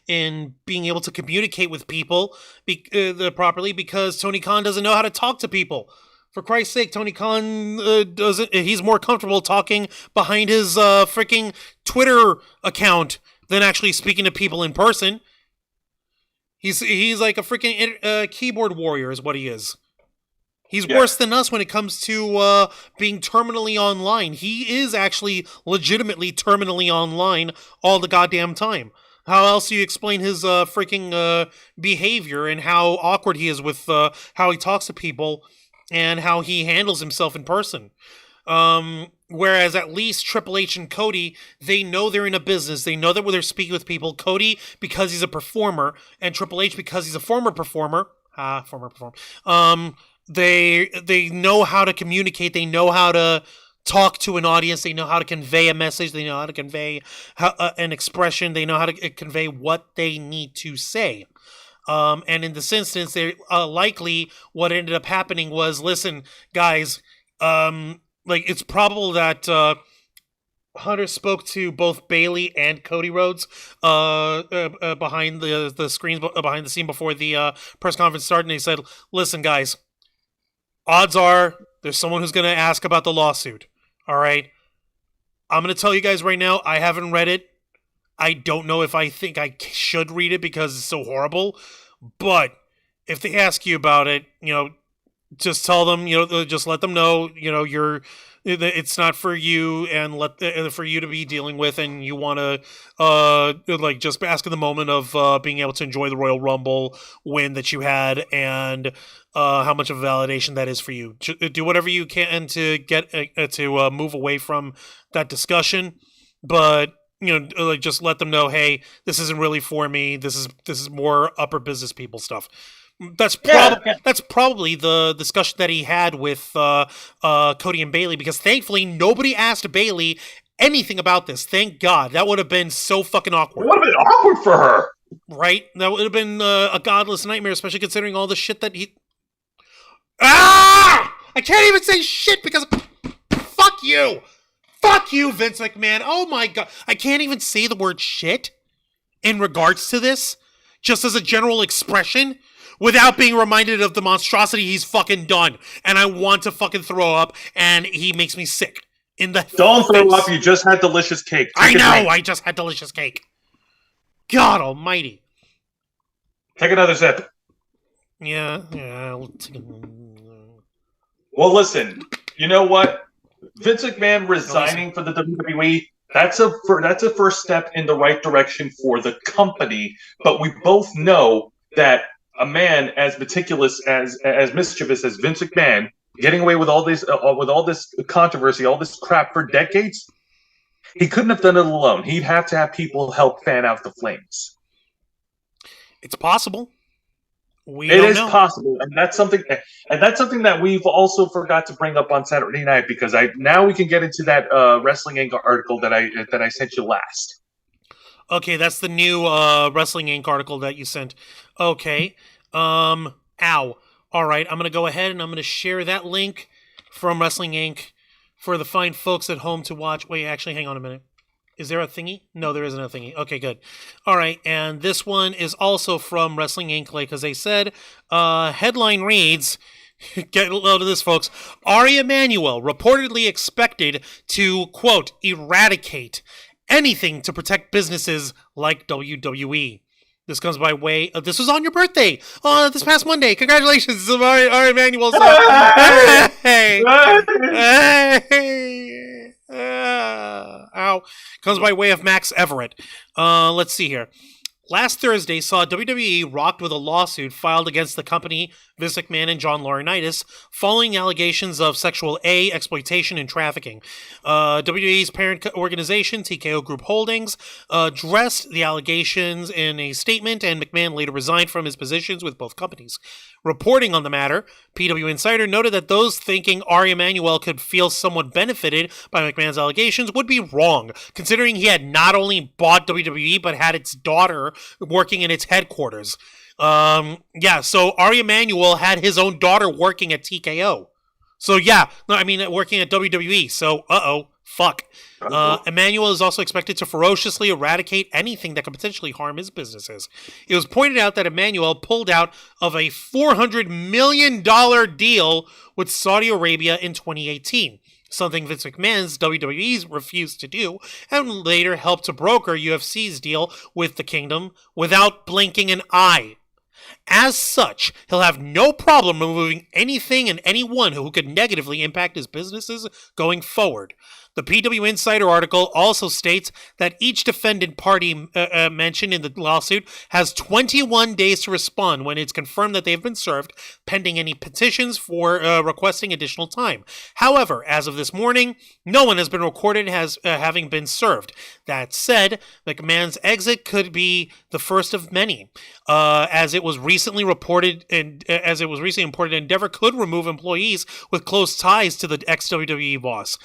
in being able to communicate with people properly, because Tony Khan doesn't know how to talk to people. For Christ's sake, Tony Khan doesn't. He's more comfortable talking behind his freaking Twitter account than actually speaking to people in person. He's like a freaking keyboard warrior, is what he is. He's worse than us when it comes to being terminally online. He is actually legitimately terminally online all the goddamn time. How else do you explain his freaking behavior and how awkward he is with how he talks to people and how he handles himself in person? Whereas at least Triple H and Cody, they know they're in a business. They know that when they're speaking with people, Cody because he's a performer, and Triple H because he's a former performer. They know how to communicate. They know how to talk to an audience. They know how to convey a message. They know how to convey an expression. They know how to convey what they need to say. And in this instance, they likely what ended up happening was, listen, guys, like it's probable that Hunter spoke to both Bailey and Cody Rhodes behind the screens, behind the scene before the press conference started, and they said, listen, guys, odds are there's someone who's going to ask about the lawsuit. All right. I'm going to tell you guys right now, I haven't read it. I don't know if I think I should read it because it's so horrible. But if they ask you about it, you know, just tell them, you know, just let them know, you know, it's not for you and for you to be dealing with, and you want to like just bask in the moment of being able to enjoy the Royal Rumble win that you had, and how much of a validation that is for you. Do whatever you can to get to move away from that discussion, but you know, like just let them know, hey, this isn't really for me. This is more upper business people stuff. That's probably the discussion that he had with Cody and Bailey, because thankfully nobody asked Bailey anything about this. Thank God. That would have been so fucking awkward. It would have been awkward for her. Right? That would have been a godless nightmare, especially considering all the shit that he... Ah! I can't even say shit because... Fuck you! Fuck you, Vince McMahon. Oh my God. I can't even say the word shit in regards to this, just as a general expression, without being reminded of the monstrosity he's fucking done. And I want to fucking throw up, and he makes me sick. Don't throw up, you just had delicious cake. I know, I just had delicious cake. God almighty. Take another sip. Yeah. Well, listen, you know what? Vince McMahon resigning for the WWE, that's a first step in the right direction for the company. But we both know that a man as meticulous, as mischievous as Vince McMahon, getting away with all this controversy, all this crap for decades, he couldn't have done it alone. He'd have to have people help fan out the flames. It's possible. It is possible, and that's something that we've also forgot to bring up on Saturday night, because now we can get into that Wrestling Inc. article that I sent you last. Okay, that's the new Wrestling Inc. article that you sent. Okay. Ow. All right, I'm going to go ahead and I'm going to share that link from Wrestling Inc. for the fine folks at home to watch. Wait, actually, hang on a minute. Is there a thingy? No, there isn't a thingy. Okay, good. All right, and this one is also from Wrestling Inc. Like as they said, headline reads, get a load of this, folks. Ari Emanuel reportedly expected to, quote, eradicate anything to protect businesses like WWE. This comes by way of, this was on your birthday, this past Monday. Congratulations, Ari Emanuel. Hey! Hey! Ow. Comes by way of Max Everett. Let's see here. Last Thursday saw WWE rocked with a lawsuit filed against the company, Vince McMahon and John Laurinaitis, following allegations of sexual exploitation and trafficking. WWE's parent organization, TKO Group Holdings, addressed the allegations in a statement, and McMahon later resigned from his positions with both companies. Reporting on the matter, PW Insider noted that those thinking Ari Emanuel could feel somewhat benefited by McMahon's allegations would be wrong, considering he had not only bought WWE, but had its daughter working in its headquarters. So Ari Emanuel had his own daughter working at TKO. So working at WWE. So, fuck. Emanuel is also expected to ferociously eradicate anything that could potentially harm his businesses. It was pointed out that Emanuel pulled out of a $400 million deal with Saudi Arabia in 2018. Something Vince McMahon's WWE's refused to do, and later helped to broker UFC's deal with the Kingdom without blinking an eye. As such, he'll have no problem removing anything and anyone who could negatively impact his businesses going forward. The PW Insider article also states that each defendant party mentioned in the lawsuit has 21 days to respond when it's confirmed that they have been served, pending any petitions for requesting additional time. However, as of this morning, no one has been recorded as having been served. That said, McMahon's exit could be the first of many. As it was recently reported, Endeavor could remove employees with close ties to the ex-WWE boss.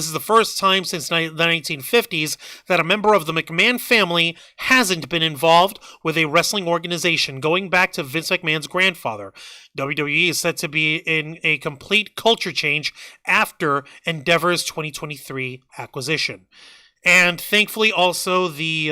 This is the first time since the 1950s that a member of the McMahon family hasn't been involved with a wrestling organization, going back to Vince McMahon's grandfather. WWE is set to be in a complete culture change after Endeavor's 2023 acquisition. And thankfully also the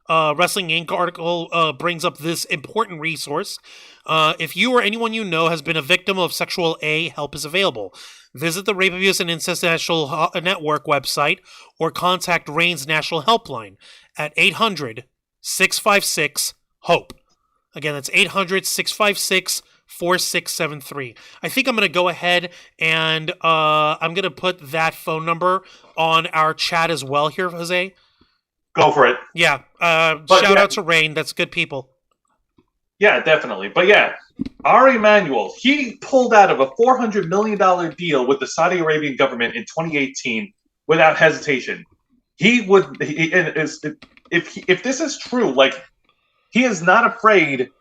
Wrestling Inc. article brings up this important resource. If you or anyone you know has been a victim of sexual help is available. Visit the Rape, Abuse, and Incest National Network website or contact RAIN's National Helpline at 800-656-HOPE. Again, that's 800-656-4673. I think I'm going to go ahead and I'm going to put that phone number on our chat as well here, Jose. Go for it. Yeah. Shout out to Rain. That's good people. Yeah, definitely. But yeah, Ari Emanuel, he pulled out of a $400 million deal with the Saudi Arabian government in 2018 without hesitation. If this is true, like, he is not afraid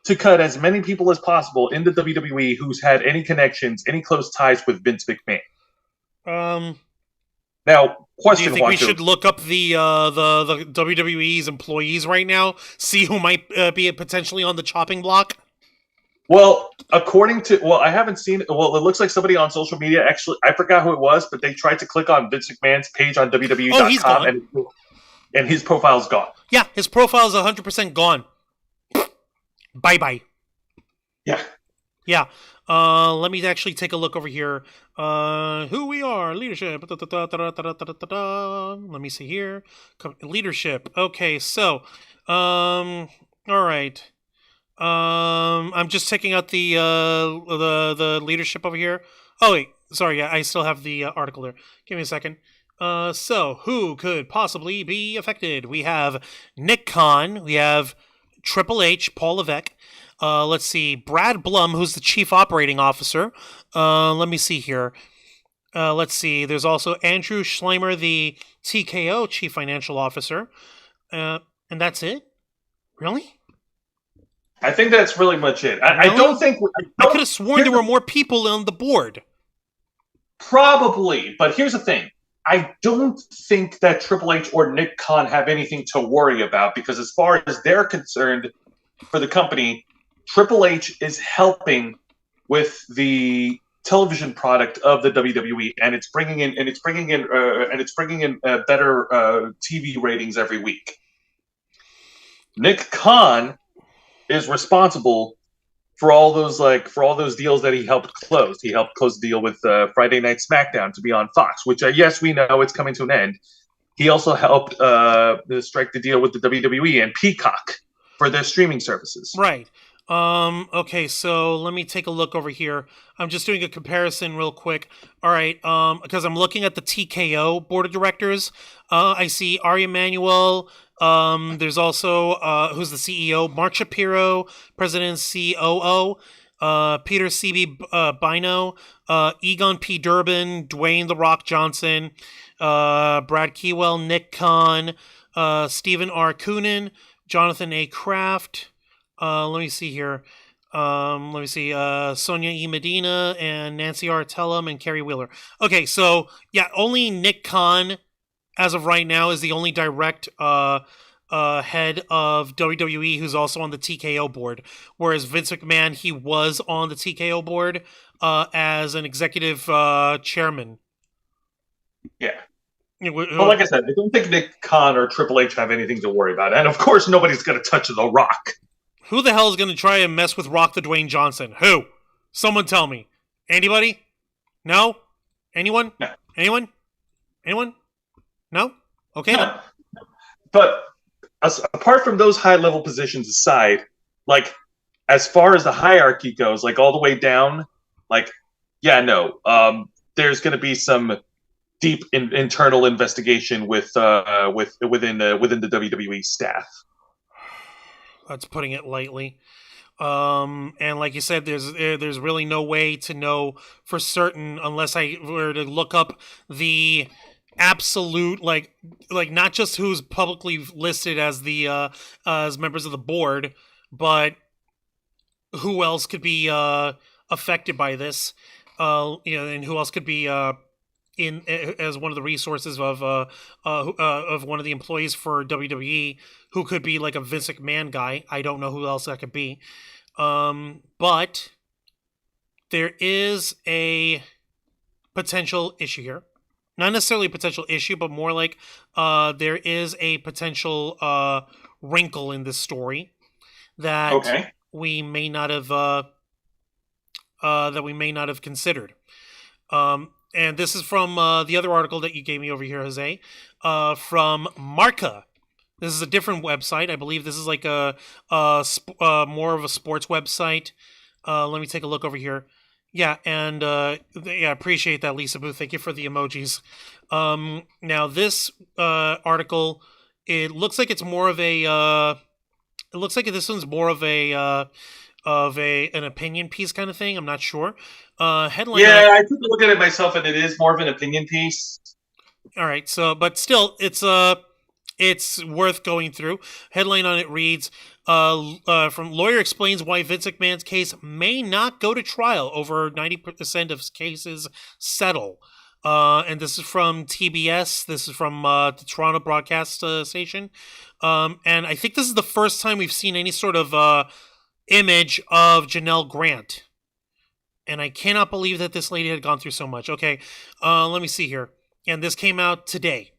to cut as many people as possible in the WWE who's had any connections, any close ties with Vince McMahon. Now, question: do you think we should look up the WWE's employees right now, see who might be potentially on the chopping block? Well, I haven't seen it. Well, it looks like somebody on social media, actually, I forgot who it was, but they tried to click on Vince McMahon's page on WWE.com, and his profile's gone. Yeah, his profile is 100% gone. Bye-bye. Yeah. Yeah. Let me actually take a look over here. Who we are, leadership. Let me see here. Leadership. Okay, so, all right. I'm just taking out the leadership over here. Oh wait, sorry. Yeah, I still have the article there. Give me a second. So who could possibly be affected? We have Nick Khan. We have Triple H, Paul Levesque. Let's see, Brad Blum, who's the chief operating officer. Let me see here. Let's see, there's also Andrew Schleimer, the TKO chief financial officer. And that's it? Really? I think that's really much it. I don't think... I could have sworn there were more people on the board. Probably, but here's the thing. I don't think that Triple H or Nick Khan have anything to worry about, because as far as they're concerned for the company, Triple H is helping with the television product of the WWE, and it's bringing in better TV ratings every week. Nick Khan is responsible for all those deals that he helped close. He helped close the deal with Friday Night SmackDown to be on Fox, which yes, we know it's coming to an end. He also helped strike the deal with the WWE and Peacock for their streaming services. Right. Okay, so let me take a look over here. I'm just doing a comparison real quick. All right, because I'm looking at the TKO board of directors. I see Ari Emanuel. There's also who's the CEO, Mark Shapiro, President and COO, Peter C.B. Bino, Egon P. Durbin, Dwayne The Rock Johnson, Brad Keywell, Nick Khan, Stephen R. Coonan, Jonathan A. Kraft. Let me see here. Sonia E. Medina and Nancy R. Tellum and Kerry Wheeler. Okay, so yeah, only Nick Khan, as of right now, is the only direct head of WWE who's also on the TKO board. Whereas Vince McMahon, he was on the TKO board as an executive chairman. Yeah. But like I said, I don't think Nick Khan or Triple H have anything to worry about. And of course, nobody's going to touch The Rock. Who the hell is going to try and mess with Rock the Dwayne Johnson? Who? Someone tell me. Anybody? No? Anyone? No. Anyone? Anyone? No? Okay. No. But apart from those high-level positions aside, like, as far as the hierarchy goes, like, all the way down, like, yeah, no. There's going to be some deep internal investigation within the WWE staff. That's putting it lightly. And like you said, there's really no way to know for certain unless I were to look up the absolute like not just who's publicly listed as the as members of the board, but who else could be affected by this. And who else could be in as one of the resources of one of the employees for WWE, who could be like a Vince McMahon guy. I don't know who else that could be. But there is a potential issue here. Not necessarily a potential issue, but more like there is a potential wrinkle in this story that we may not have considered. And this is from the other article that you gave me over here, Jose, from Marca. This is a different website. I believe this is like a more of a sports website. Let me take a look over here. Yeah, and I appreciate that, Lisa Booth. Thank you for the emojis. Now, this article, it looks like it's more of a. It looks like this one's more of an opinion piece kind of thing. I'm not sure. Headline. Yeah, I took a look at it myself, and it is more of an opinion piece. All right, so but still, it's worth going through. Headline on it reads, from lawyer explains why Vince McMahon's case may not go to trial. Over 90% of cases settle. And this is from TBS. This is from the Toronto broadcast station. And I think this is the first time we've seen any sort of image of Janelle Grant. And I cannot believe that this lady had gone through so much. Okay, let me see here. And this came out today.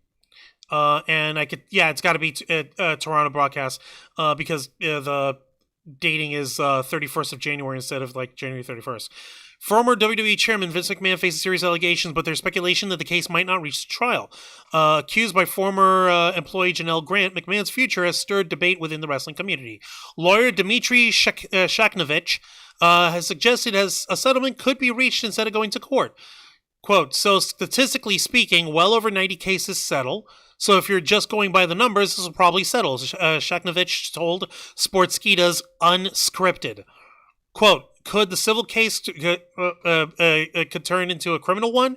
And it's got to be Toronto broadcast because the dating is 31st of January instead of like January 31st. Former WWE chairman Vince McMahon faces serious allegations, but there's speculation that the case might not reach trial. Accused by former employee Janelle Grant, McMahon's future has stirred debate within the wrestling community. Lawyer Dmitry Shakhnovich has suggested as a settlement could be reached instead of going to court. Quote, so statistically speaking, well over 90 cases settle. So if you're just going by the numbers, this will probably settle, Shakhnovich told Sportskeeda's Unscripted. Quote, could the civil case could turn into a criminal one?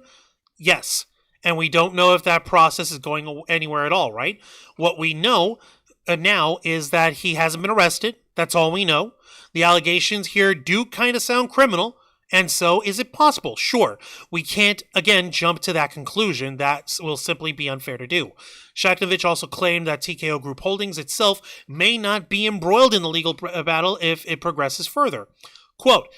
Yes. And we don't know if that process is going anywhere at all, right? What we know now is that he hasn't been arrested. That's all we know. The allegations here do kind of sound criminal. And so, is it possible? Sure. We can't, again, jump to that conclusion. That will simply be unfair to do. Shakhnovich also claimed that TKO Group Holdings itself may not be embroiled in the legal battle if it progresses further. Quote,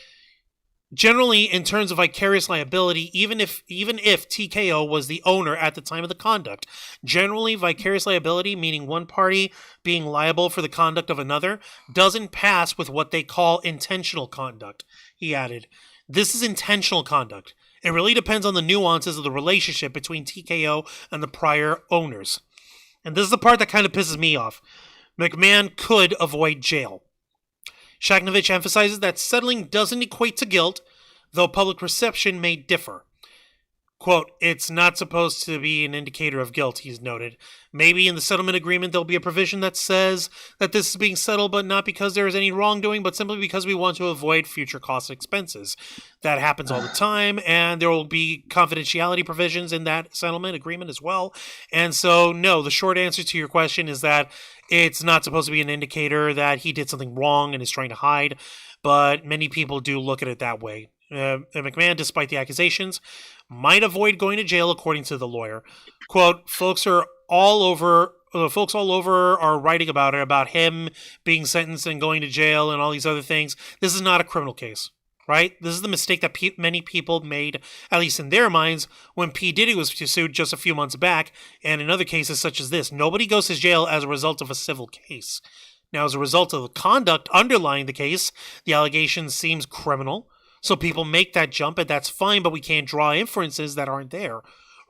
Generally, in terms of vicarious liability, even if TKO was the owner at the time of the conduct, generally vicarious liability, meaning one party being liable for the conduct of another, doesn't pass with what they call intentional conduct. He added, "This is intentional conduct. It really depends on the nuances of the relationship between TKO and the prior owners." And this is the part that kind of pisses me off. McMahon could avoid jail. Shacknovich emphasizes that settling doesn't equate to guilt, though public perception may differ. Quote, "It's not supposed to be an indicator of guilt," he's noted. "Maybe in the settlement agreement there'll be a provision that says that this is being settled, but not because there is any wrongdoing, but simply because we want to avoid future costs and expenses. That happens all the time, and there will be confidentiality provisions in that settlement agreement as well." And so, no, the short answer to your question is that it's not supposed to be an indicator that he did something wrong and is trying to hide, but many people do look at it that way. McMahon, despite the accusations, might avoid going to jail, according to the lawyer. Quote, folks all over are writing about it, about him being sentenced and going to jail and all these other things. This is not a criminal case, right? This is the mistake that many people made, at least in their minds, when P. Diddy was sued just a few months back, and in other cases such as this. Nobody goes to jail as a result of a civil case. Now, as a result of the conduct underlying the case, the allegation seems criminal. So people make that jump, and that's fine, but we can't draw inferences that aren't there,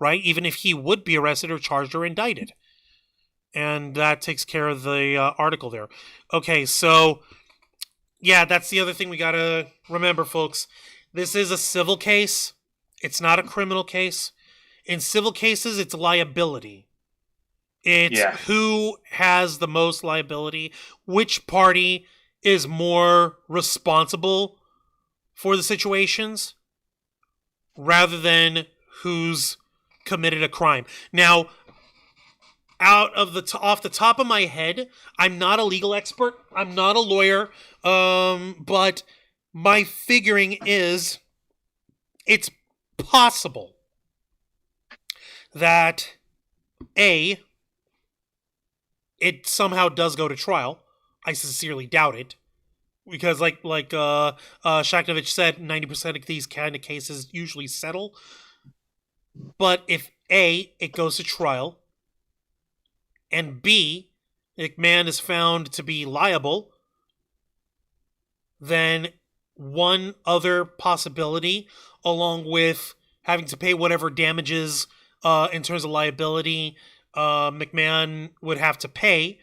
right? Even if he would be arrested or charged or indicted. And that takes care of the article there. Okay, so, yeah, that's the other thing we got to remember, folks. This is a civil case. It's not a criminal case. In civil cases, it's liability. It's who has the most liability, which party is more responsible for the situations, rather than who's committed a crime. Now, off the top of my head, I'm not a legal expert. I'm not a lawyer, but my figuring is it's possible that it somehow does go to trial. I sincerely doubt it. Because like Shacknovich said, 90% of these kind of cases usually settle. But if A, it goes to trial, and B, McMahon is found to be liable, then one other possibility, along with having to pay whatever damages in terms of liability McMahon would have to pay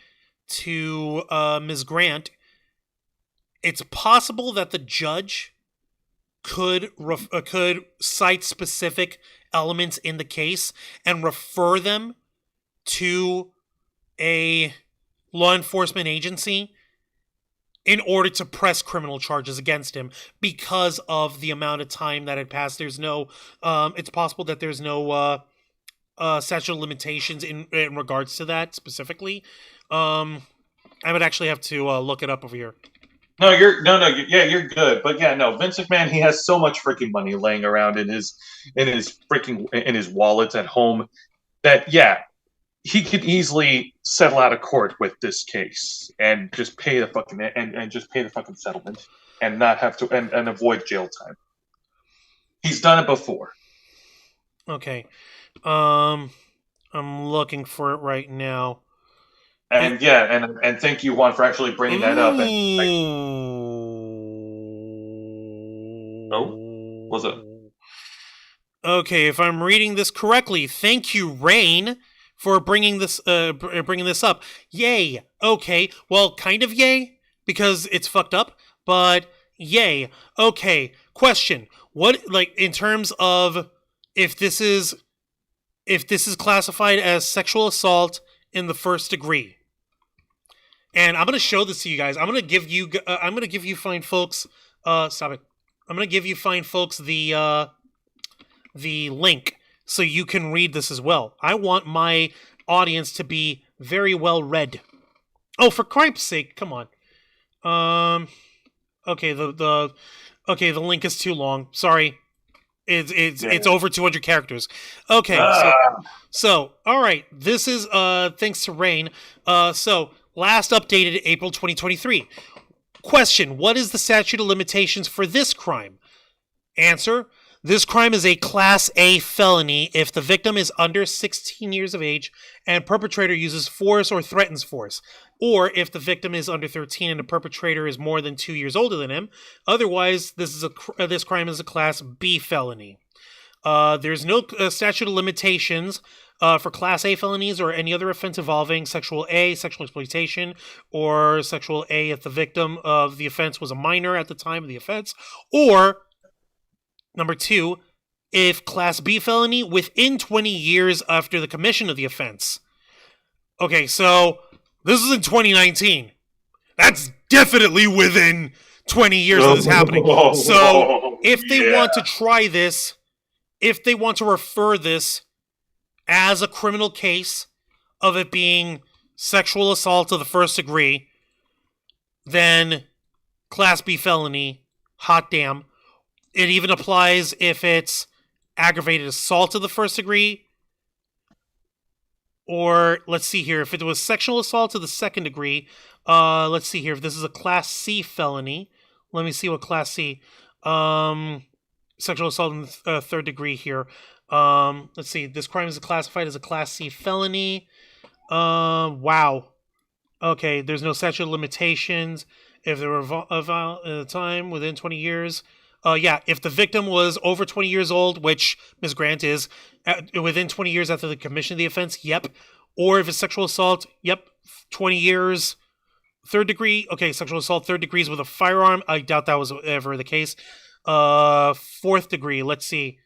to Ms. Grant, it's possible that the judge could cite specific elements in the case and refer them to a law enforcement agency in order to press criminal charges against him because of the amount of time that had passed. There's no, it's possible that there's no statute of limitations in regards to that specifically. I would actually have to look it up over here. No, you're good. But yeah, no, Vince McMahon, he has so much freaking money laying around in his wallets at home that he could easily settle out of court with this case and just pay the fucking settlement and not have to and avoid jail time. He's done it before. Okay. I'm looking for it right now. And and thank you, Juan, for actually bringing that up. Was it? Okay, if I'm reading this correctly, thank you, Rain, for bringing this up. Yay. Okay. Well, kind of yay because it's fucked up, but yay. Okay. Question: what, like, in terms of if this is classified as sexual assault in the first degree? And I'm going to show this to you guys. I'm going to give you fine folks. Stop it. I'm going to give you fine folks the link so you can read this as well. I want my audience to be very well read. Oh, for cripe's sake, come on. Okay, the link is too long. Sorry. It's over 200 characters. Okay, so all right. This is thanks to Rain. So last updated April 2023. Question: what is the statute of limitations for this crime? Answer: this crime is a Class A felony if the victim is under 16 years of age and perpetrator uses force or threatens force, or if the victim is under 13 and the perpetrator is more than 2 years older than him. Otherwise, this crime is a Class B felony. There's no statute of limitations for Class A felonies or any other offense involving sexual exploitation, or sexual A if the victim of the offense was a minor at the time of the offense, or number 2, if Class B felony within 20 years after the commission of the offense. Okay, so this is in 2019. That's definitely within 20 years of this happening. So if they want to try this, if they want to refer this as a criminal case of it being sexual assault of the first degree, then Class B felony, hot damn. It even applies if it's aggravated assault of the first degree, or let's see here, if it was sexual assault of the second degree. Let's see here, if this is a Class C felony, let me see what Class C, sexual assault in the third degree here. Let's see, this crime is classified as a Class C felony. Wow. Okay, there's no statute of limitations if there were a time within 20 years. Yeah, if the victim was over 20 years old, which Ms. Grant is, within 20 years after the commission of the offense, yep. Or if it's sexual assault, yep, 20 years. Third degree, okay, sexual assault, third degrees with a firearm. I doubt that was ever the case. Fourth degree, let's see.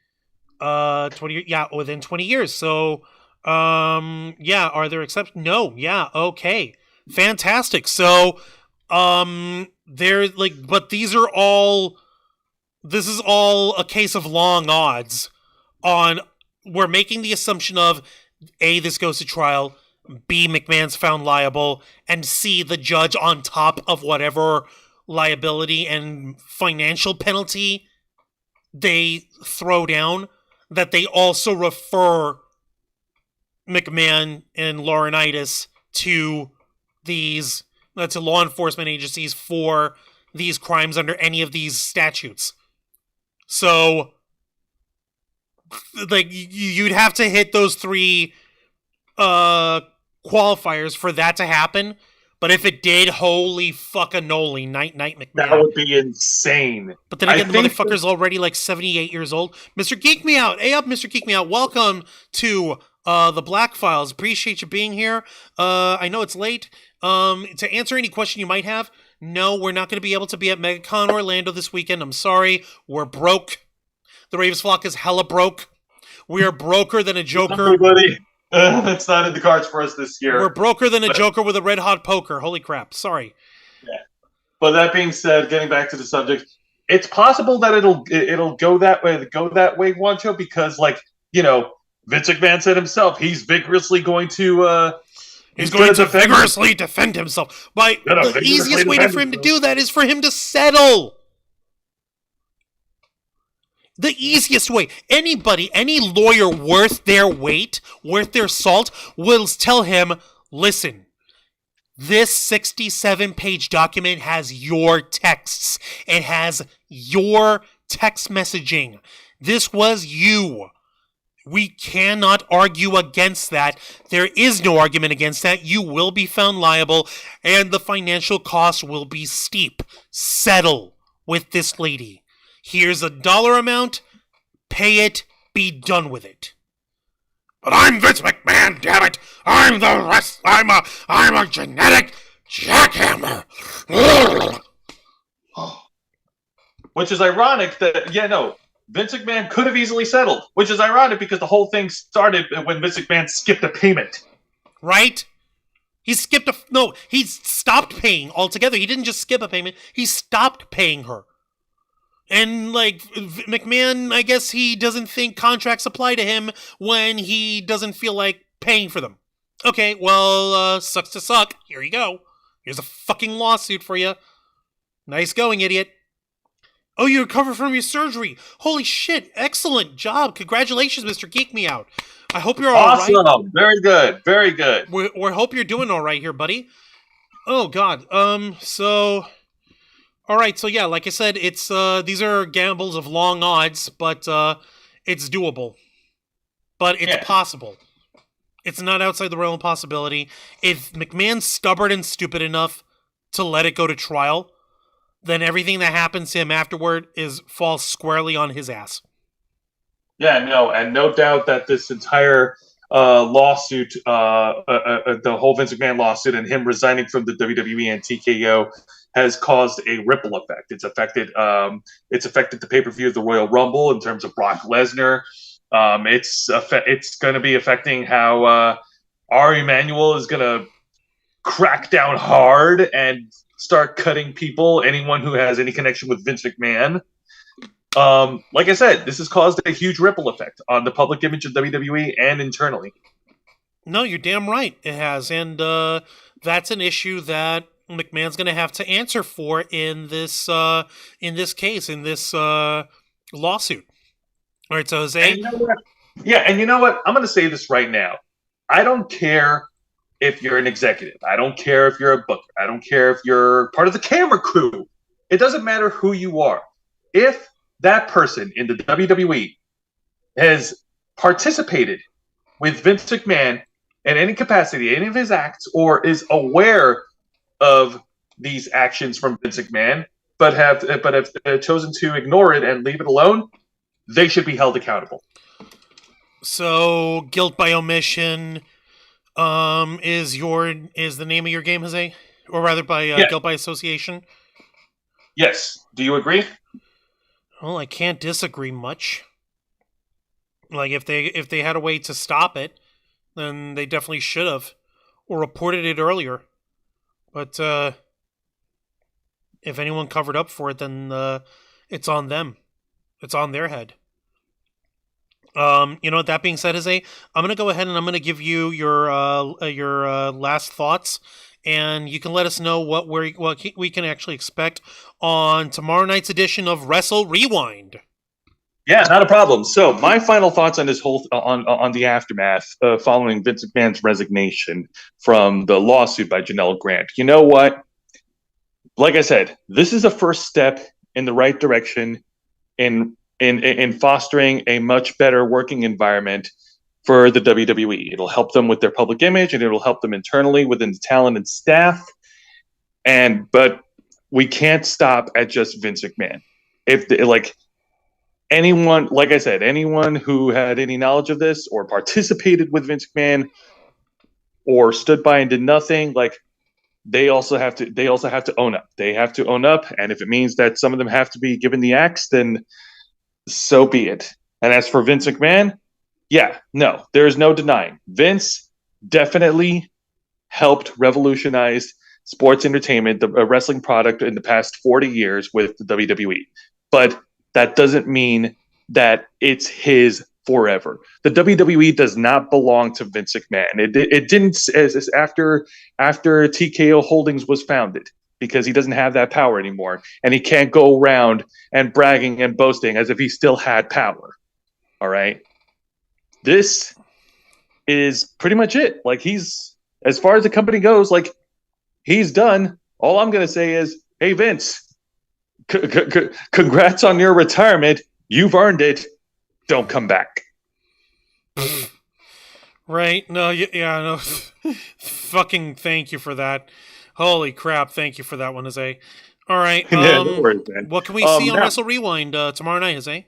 20, yeah, within 20 years. So, yeah, are there exceptions? No, yeah, okay. Fantastic. So, they're like, but these are all, this is all a case of long odds on, we're making the assumption of A, this goes to trial, B, McMahon's found liable, and C, the judge on top of whatever liability and financial penalty they throw down, that they also refer McMahon and Laurinaitis to these, to law enforcement agencies for these crimes under any of these statutes. So, like, you'd have to hit those three qualifiers for that to happen. But if it did, holy fucking-noli, night McMahon. That would be insane. But then again, the motherfucker's already like 78 years old. Mr. Geek Me Out. Hey up, Mr. Geek Me Out. Welcome to the Theblackfiles. Appreciate you being here. I know it's late. To answer any question you might have, no, we're not going to be able to be at MegaCon Orlando this weekend. I'm sorry. We're broke. The Ravens flock is hella broke. We are broker than a joker. Everybody, that's not in the cards for us this year. We're broker than a joker with a red hot poker. Holy crap. Sorry. Yeah. But that being said, getting back to the subject, it's possible that it'll go that way, Juancho, because, like, you know, Vince McMahon said himself, he's vigorously going to He's going to vigorously defend himself. But the easiest way for him to do that is for him to settle. The easiest way. Anybody, any lawyer worth their weight, worth their salt, will tell him, listen, this 67-page document has your texts. It has your text messaging. This was you. We cannot argue against that. There is no argument against that. You will be found liable, and the financial cost will be steep. Settle with this lady. Here's a dollar amount. Pay it. Be done with it. But I'm Vince McMahon, damn it! I'm a genetic jackhammer. Which is ironic that, Vince McMahon could have easily settled, which is ironic because the whole thing started when Vince McMahon skipped a payment. Right? He stopped paying altogether. He didn't just skip a payment. He stopped paying her. And, like, McMahon, I guess he doesn't think contracts apply to him when he doesn't feel like paying for them. Okay, well, sucks to suck. Here you go. Here's a fucking lawsuit for you. Nice going, idiot. Oh, you recovered from your surgery. Holy shit. Excellent job. Congratulations, Mr. Geek Me Out. I hope you're all right. Awesome. Very good. Very good. We hope you're doing all right here, buddy. Oh, God. All All right, so yeah, like I said, it's these are gambles of long odds, but it's doable. But it's possible. It's not outside the realm of possibility. If McMahon's stubborn and stupid enough to let it go to trial, then everything that happens to him afterward falls squarely on his ass. Yeah, no, and no doubt that this entire lawsuit, the whole Vince McMahon lawsuit, and him resigning from the WWE and TKO has caused a ripple effect. It's affected the pay-per-view of the Royal Rumble in terms of Brock Lesnar. It's going to be affecting how Ari Emanuel is going to crack down hard and start cutting people, anyone who has any connection with Vince McMahon. Like I said, this has caused a huge ripple effect on the public image of WWE and internally. No, you're damn right. It has, and that's an issue that McMahon's going to have to answer for in this case, in this lawsuit. All right, so Jose. And you know what? Yeah, and you know what? I'm going to say this right now. I don't care if you're an executive. I don't care if you're a booker. I don't care if you're part of the camera crew. It doesn't matter who you are. If that person in the WWE has participated with Vince McMahon in any capacity, any of his acts, or is aware of these actions from Vince McMahon, but have chosen to ignore it and leave it alone, they should be held accountable. So guilt by omission is the name of your game, Jose, or rather by guilt by association. Yes. Do you agree? Well, I can't disagree much. Like if they had a way to stop it, then they definitely should have, or reported it earlier. But if anyone covered up for it, then it's on them. It's on their head. You know what? That being said, Jose, I'm gonna go ahead and I'm gonna give you your last thoughts, and you can let us know what we can actually expect on tomorrow night's edition of Wrestle Rewind. Yeah, not a problem. So my final thoughts on this whole on the aftermath following Vince McMahon's resignation from the lawsuit by Janelle Grant. You know what? Like I said, this is a first step in the right direction in fostering a much better working environment for the WWE. It'll help them with their public image, and it'll help them internally within the talent and staff. But we can't stop at just Vince McMahon. Anyone, like I said, anyone who had any knowledge of this or participated with Vince McMahon or stood by and did nothing, they also have to own up. They have to own up, and if it means that some of them have to be given the axe, then so be it. And as for Vince McMahon, there is no denying. Vince definitely helped revolutionize sports entertainment, the wrestling product in the past 40 years with the WWE. But that doesn't mean that it's his forever. The WWE does not belong to Vince McMahon. It didn't after TKO Holdings was founded, because he doesn't have that power anymore, and he can't go around and bragging and boasting as if he still had power. All right, this is pretty much it. He's, as far as the company goes, he's done. All I'm gonna say is, hey Vince, congrats on your retirement. You've earned it. Don't come back. Right? No, no. Fucking thank you for that. Holy crap, thank you for that one, Jose. All right. No worries, man. What can we see on Wrestle Rewind tomorrow night, Jose?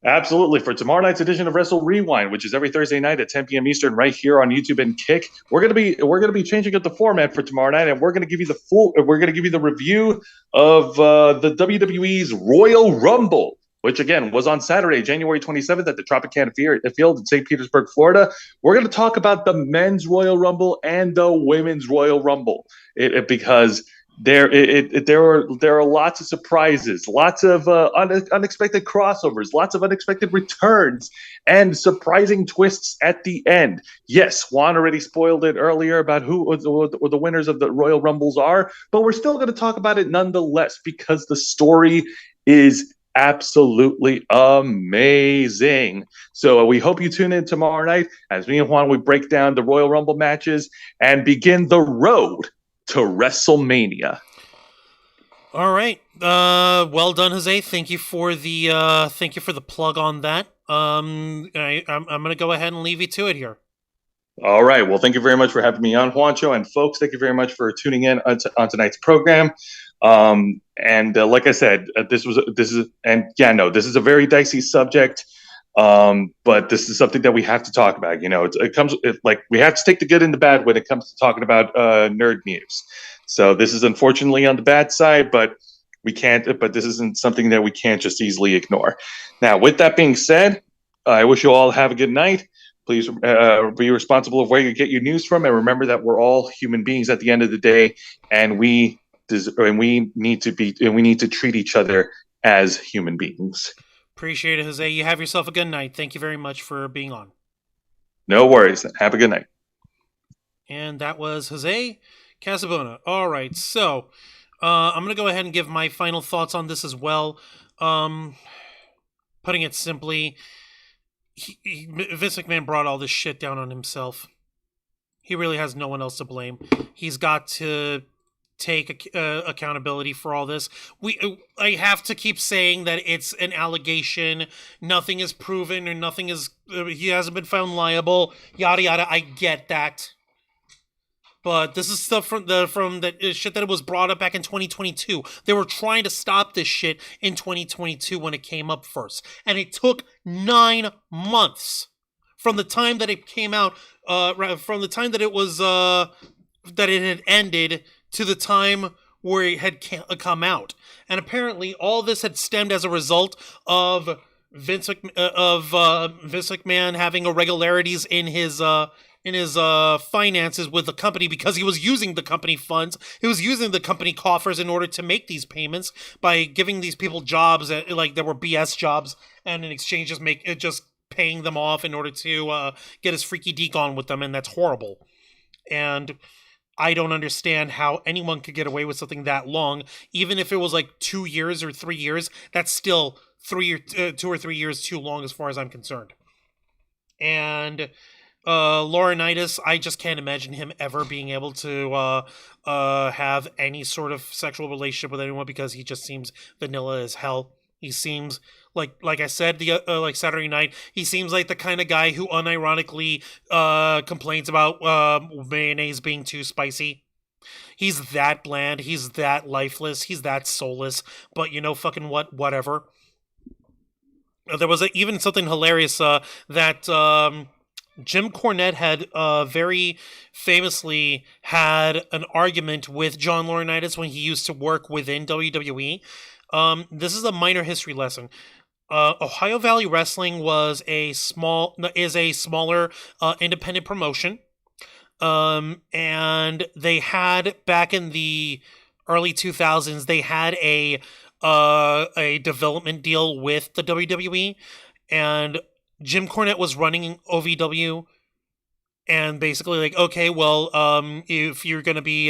Absolutely. For tomorrow night's edition of Wrestle Rewind, which is every Thursday night at 10 p.m. Eastern, right here on YouTube and Kick, we're gonna be changing up the format for tomorrow night, and we're gonna give you the review of the WWE's Royal Rumble, which again was on Saturday, January 27th at the Tropicana Field in St. Petersburg, Florida. We're going to talk about the men's Royal Rumble and the women's Royal Rumble, because there are lots of surprises, lots of unexpected crossovers, lots of unexpected returns, and surprising twists at the end. Yes, Juan already spoiled it earlier about who the winners of the Royal Rumbles are, but we're still going to talk about it nonetheless, because the story is absolutely amazing. So we hope you tune in tomorrow night as me and Juan, we break down the Royal Rumble matches and begin the road to WrestleMania. All right. Well done, Jose. Thank you for the plug on that. I'm gonna go ahead and leave you to it here. All right. Well, thank you very much for having me on, Juancho, and folks, thank you very much for tuning in on tonight's program. Like I said, this is a very dicey subject. But this is something that we have to talk about. You know, we have to take the good and the bad when it comes to talking about nerd news. So this is unfortunately on the bad side, but we can't. But this isn't something that we can't just easily ignore. Now, with that being said, I wish you all have a good night. Please be responsible of where you get your news from, and remember that we're all human beings at the end of the day, and we need to treat each other as human beings. Appreciate it, Jose. You have yourself a good night. Thank you very much for being on. No worries. Have a good night. And that was Jose Casabona. All right, so I'm going to go ahead and give my final thoughts on this as well. Putting it simply, Vince McMahon brought all this shit down on himself. He really has no one else to blame. He's got to take accountability for all this. I have to keep saying that it's an allegation. Nothing is proven, or nothing is. He hasn't been found liable. Yada yada. I get that, but this is stuff from the shit that was brought up back in 2022. They were trying to stop this shit in 2022 when it came up first, and it took 9 months from the time that it came out, from the time that it was that it had ended to the time where it had come out. And apparently all this had stemmed as a result of Vince McMahon having irregularities in his finances with the company, because he was using the company funds. He was using the company coffers in order to make these payments by giving these people jobs that were BS jobs, and in exchange just paying them off in order to get his freaky deek on with them, and that's horrible. And I don't understand how anyone could get away with something that long, even if it was like 2 years or 3 years. That's still 2 or 3 years too long as far as I'm concerned. And Laurinaitis, I just can't imagine him ever being able to have any sort of sexual relationship with anyone, because he just seems vanilla as hell. He seems like I said like Saturday night, he seems like the kind of guy who unironically complains about mayonnaise being too spicy. He's that bland, he's that lifeless, he's that soulless, but you know fucking whatever. There was even something hilarious that Jim Cornette had very famously had an argument with John Laurinaitis when he used to work within WWE. This is a minor history lesson. Ohio Valley Wrestling is a smaller independent promotion. And they had, back in the early 2000s, they had a development deal with the WWE, and Jim Cornette was running OVW, and basically like, okay, well, if you're gonna be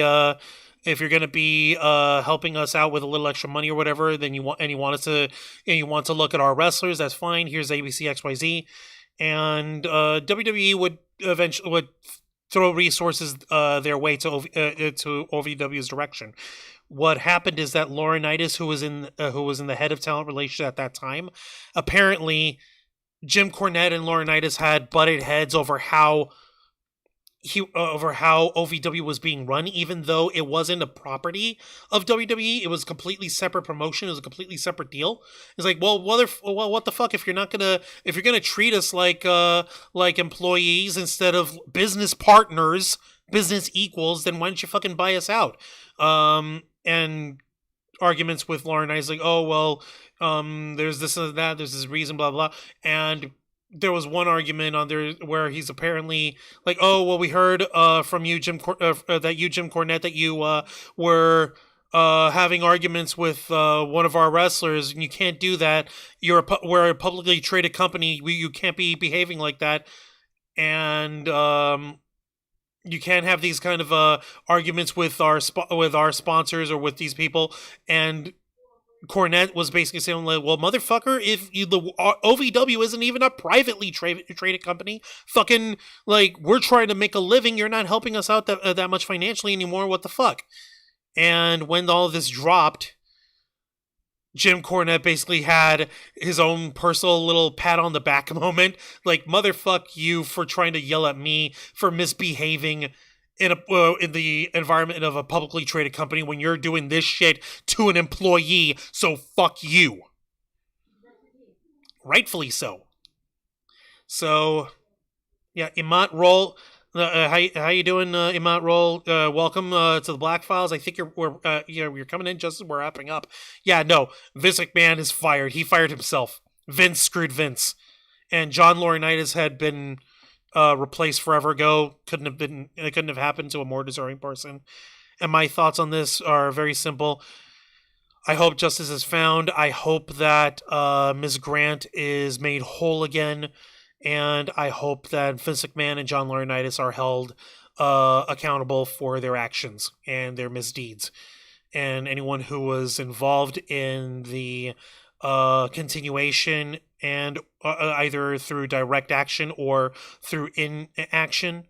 helping us out with a little extra money or whatever, then you want to look at our wrestlers, that's fine. Here's ABC XYZ, and WWE would eventually throw resources their way to OVW's direction. What happened is that Laurinaitis, who was in the head of talent relations at that time, apparently Jim Cornette and Laurinaitis had butted heads over how OVW was being run, even though it wasn't a property of WWE. It was a completely separate promotion. It was a completely separate deal. It's like, well, what the fuck? If you're gonna treat us like employees instead of business partners, business equals, then why don't you fucking buy us out? And arguments with Laurinaitis like, oh well, there's this and that, there's this reason, blah blah, and there was one argument on there where he's apparently like, oh, well, we heard from you, Jim Cornette, that you were having arguments with one of our wrestlers, and you can't do that. We're a publicly traded company. You can't be behaving like that, and you can't have these kind of arguments with our sponsors or with these people. And Cornette was basically saying, like, well, motherfucker, the OVW isn't even a privately traded company. Fucking, like, we're trying to make a living. You're not helping us out that much financially anymore. What the fuck? And when all of this dropped, Jim Cornette basically had his own personal little pat on the back moment. Like, motherfuck you for trying to yell at me for misbehaving in the environment of a publicly traded company when you're doing this shit to an employee. So fuck you. Rightfully so. So, yeah, Imat Roll. How you doing, Imat Roll? Welcome to the Blackfiles. I think you're coming in just as we're wrapping up. Yeah, no, Vince McMahon is fired. He fired himself. Vince screwed Vince, and John Laurinaitis had been replaced forever ago. It couldn't have happened to a more deserving person. And my thoughts on this are very simple. I hope justice is found. I hope that Ms. Grant is made whole again. And I hope that Vince McMahon and John Laurinaitis are held accountable for their actions and their misdeeds. And anyone who was involved in the continuation and either through direct action or through inaction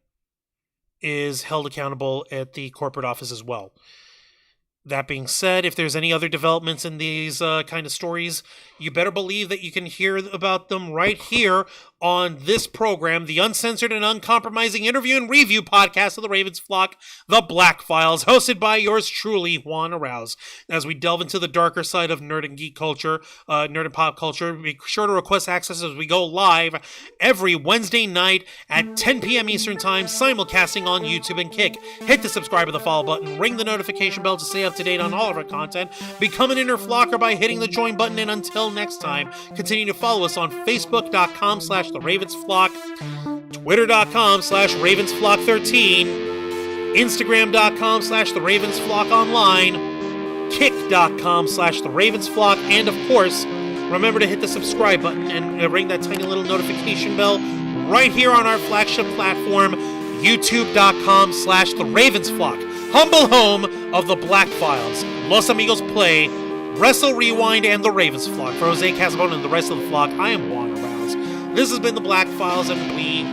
is held accountable at the corporate office as well. That being said, if there's any other developments in these kind of stories, you better believe that you can hear about them right here on this program, the uncensored and uncompromising interview and review podcast of the Ravens flock, The Blackfiles, hosted by yours truly, Juan Arauz. As we delve into the darker side of nerd and geek culture, nerd and pop culture, be sure to request access as we go live every Wednesday night at 10 p.m. Eastern Time, simulcasting on YouTube and Kick. Hit the subscribe or the follow button, ring the notification bell to stay up to date on all of our content, become an inner flocker by hitting the join button, and until next time, continue to follow us on Facebook.com/TheRavensFlock, Twitter.com/RavensFlock13, Instagram.com/TheRavensFlockOnline, Kick.com/TheRavensFlock, and of course, remember to hit the subscribe button and ring that tiny little notification bell right here on our flagship platform, YouTube.com/TheRavensFlock, humble home of the Blackfiles, Los Amigos Play, Wrestle Rewind, and the Ravens Flock. For Jose Casabona and the rest of the flock, I am Juan Arauz. This has been the Blackfiles, and we